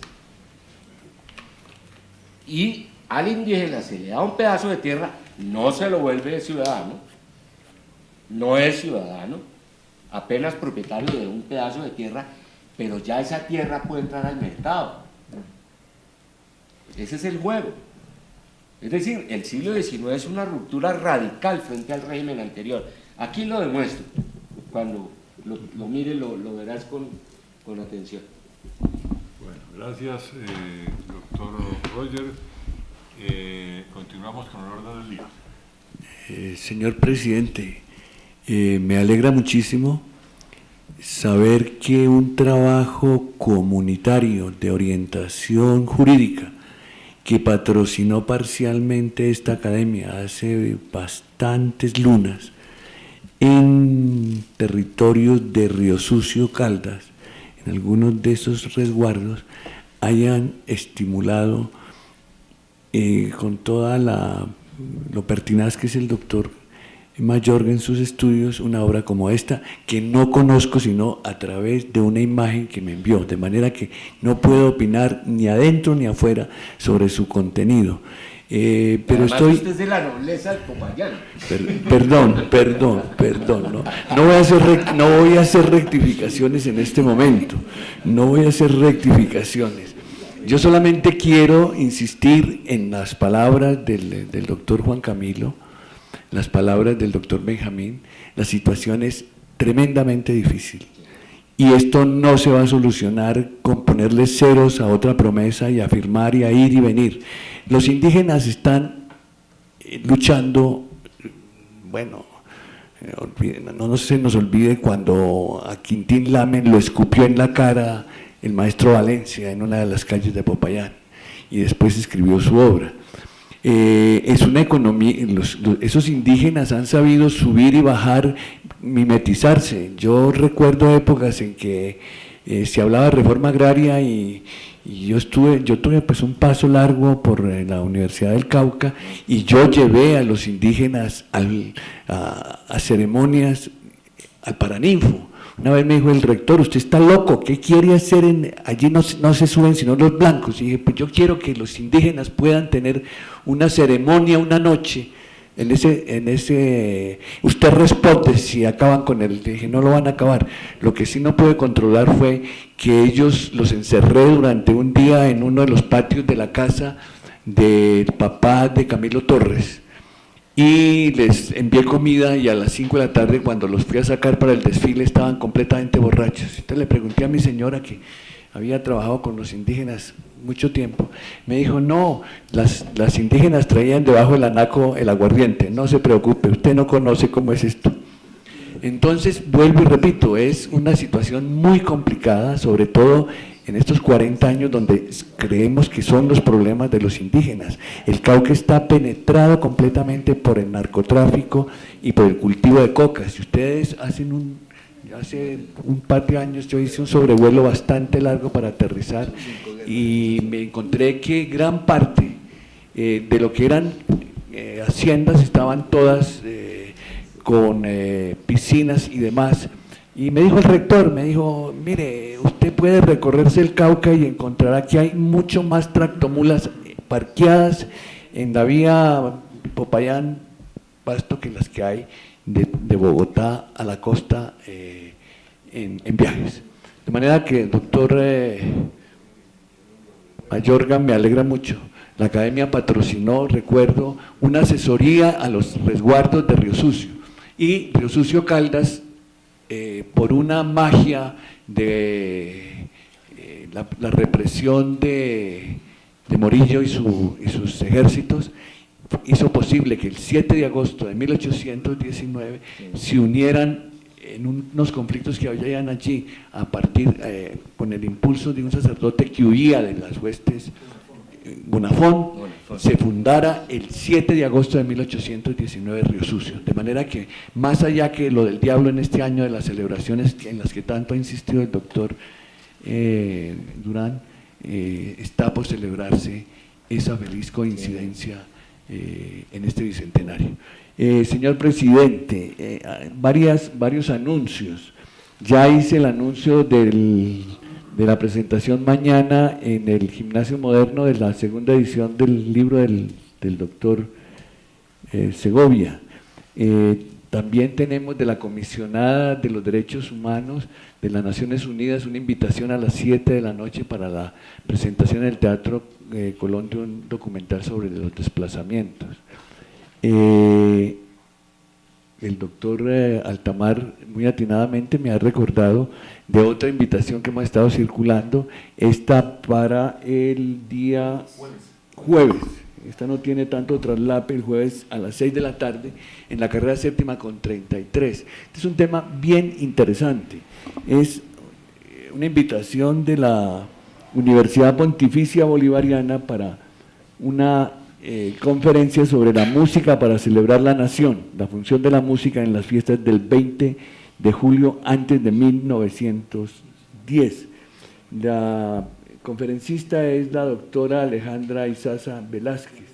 y al indígena se le da un pedazo de tierra, no se lo vuelve ciudadano, no es ciudadano, apenas propietario de un pedazo de tierra, pero ya esa tierra puede entrar al mercado. Ese es el juego. Es decir, el siglo XIX es una ruptura radical frente al régimen anterior. Aquí lo demuestro. Cuando lo mires, lo verás con atención. Bueno, gracias, doctor Roger. Continuamos con el orden del día. Señor presidente, me alegra muchísimo saber que un trabajo comunitario de orientación jurídica que patrocinó parcialmente esta academia hace bastantes lunas en territorios de Río Sucio, Caldas, en algunos de esos resguardos, hayan estimulado con toda lo pertinaz que es el doctor Mayorga en sus estudios, una obra como esta, que no conozco sino a través de una imagen que me envió, de manera que no puedo opinar ni adentro ni afuera sobre su contenido. Pero además, estoy... usted es de la nobleza del Popayán. Perdón, no voy a hacer rectificaciones en este momento, no voy a hacer rectificaciones. Yo solamente quiero insistir en las palabras del doctor Juan Camilo, las palabras del doctor Benjamín. La situación es tremendamente difícil y esto no se va a solucionar con ponerle ceros a otra promesa y afirmar y a ir y venir. Los indígenas están luchando, bueno, no se nos olvide cuando a Quintín Lamen lo escupió en la cara el maestro Valencia en una de las calles de Popayán y después escribió su obra. Es una economía, esos indígenas han sabido subir y bajar, mimetizarse. Yo recuerdo épocas en que se hablaba de reforma agraria y yo tuve pues un paso largo por la Universidad del Cauca y yo llevé a los indígenas a ceremonias al Paraninfo. Una vez me dijo el rector, usted está loco, ¿qué quiere hacer? Allí no se suben sino los blancos. Y dije, pues yo quiero que los indígenas puedan tener una ceremonia una noche, usted responde si acaban con él. Le dije, no lo van a acabar. Lo que sí no pude controlar fue que ellos los encerré durante un día en uno de los patios de la casa del papá de Camilo Torres. Y les envié comida y a las 5 de la tarde cuando los fui a sacar para el desfile estaban completamente borrachos. Entonces le pregunté a mi señora que había trabajado con los indígenas mucho tiempo, me dijo, no, las indígenas traían debajo del anaco el aguardiente, no se preocupe, usted no conoce cómo es esto. Entonces, vuelvo y repito, es una situación muy complicada, sobre todo en estos 40 años donde creemos que son los problemas de los indígenas. El Cauca está penetrado completamente por el narcotráfico y por el cultivo de coca. Si ustedes hace un par de años yo hice un sobrevuelo bastante largo para aterrizar y me encontré que gran parte de lo que eran haciendas estaban todas con piscinas y demás. Y me dijo el rector, me dijo, mire, usted puede recorrerse el Cauca y encontrará que hay mucho más tractomulas parqueadas en la vía Popayán-Pasto que las que hay de Bogotá a la costa en viajes. De manera que, doctor Mayorga, me alegra mucho. La academia patrocinó, recuerdo, una asesoría a los resguardos de Río Sucio. Y Río Sucio Caldas, por una magia de la represión de Morillo y sus ejércitos, hizo posible que el 7 de agosto de 1819 se unieran en unos conflictos que habían allí, a partir, con el impulso de un sacerdote que huía de las huestes, Bonafón, se fundara el 7 de agosto de 1819 Río Sucio, de manera que más allá que lo del diablo en este año de las celebraciones en las que tanto ha insistido el doctor Durán, está por celebrarse esa feliz coincidencia en este bicentenario. Señor presidente, varios anuncios. Ya hice el anuncio de la presentación mañana en el Gimnasio Moderno de la segunda edición del libro del doctor Segovia. También tenemos de la Comisionada de los Derechos Humanos de las Naciones Unidas una invitación a las 7 de la noche para la presentación en el Teatro Colón de un documental sobre los desplazamientos. El doctor Altamar muy atinadamente me ha recordado de otra invitación que hemos estado circulando, esta para el día jueves. Esta no tiene tanto traslape, el jueves a las 6 de la tarde, en la carrera séptima con 33. Este es un tema bien interesante. Es una invitación de la Universidad Pontificia Bolivariana para una conferencia sobre la música para celebrar la nación, la función de la música en las fiestas del 20 de julio antes de 1910. La conferencista es la doctora Alejandra Izaza Velázquez.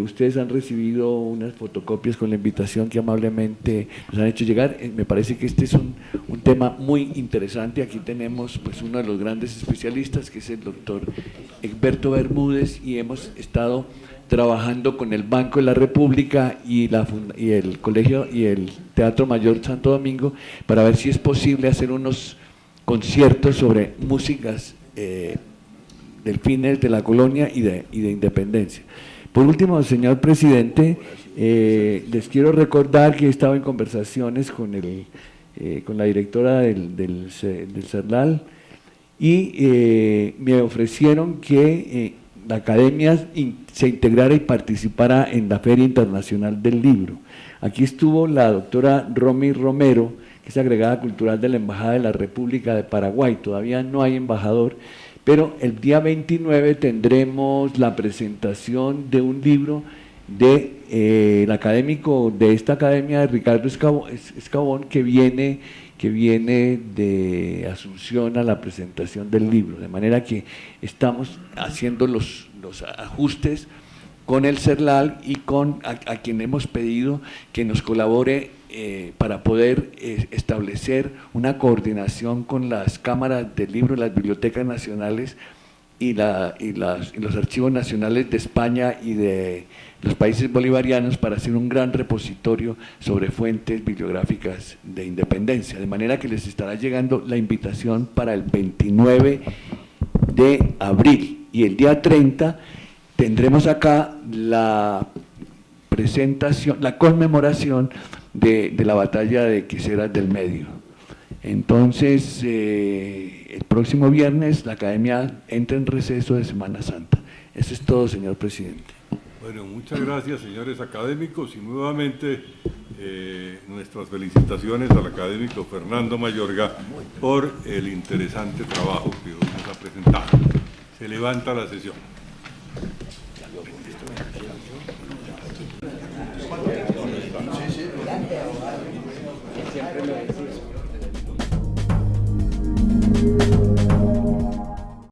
Ustedes han recibido unas fotocopias con la invitación que amablemente nos han hecho llegar. Me parece que este es un tema muy interesante. Aquí tenemos pues uno de los grandes especialistas, que es el doctor Egberto Bermúdez, y hemos estado trabajando con el Banco de la República y el Colegio y el Teatro Mayor Santo Domingo para ver si es posible hacer unos conciertos sobre músicas del fines de la colonia y de independencia. Por último, señor presidente, les quiero recordar que he estado en conversaciones con la directora del CERLAL y me ofrecieron que la academia se integrara y participara en la Feria Internacional del Libro. Aquí estuvo la doctora Romy Romero, que es agregada cultural de la Embajada de la República de Paraguay. Todavía no hay embajador, pero el día 29 tendremos la presentación de un libro de el académico de esta academia, de Ricardo Escabón, que viene de Asunción a la presentación del libro, de manera que estamos haciendo los ajustes con el CERLAL y con a quien hemos pedido que nos colabore para poder establecer una coordinación con las cámaras del libro, las bibliotecas nacionales y los archivos nacionales de España y de los países bolivarianos para hacer un gran repositorio sobre fuentes bibliográficas de independencia, de manera que les estará llegando la invitación para el 29 de abril, y el día 30 tendremos acá la presentación, la conmemoración de la batalla de Queseras del Medio. Entonces, el próximo viernes la academia entra en receso de Semana Santa. Eso es todo, señor presidente. Bueno, muchas gracias, señores académicos, y nuevamente nuestras felicitaciones al académico Fernando Mayorga por el interesante trabajo que hoy nos ha presentado. Se levanta la sesión.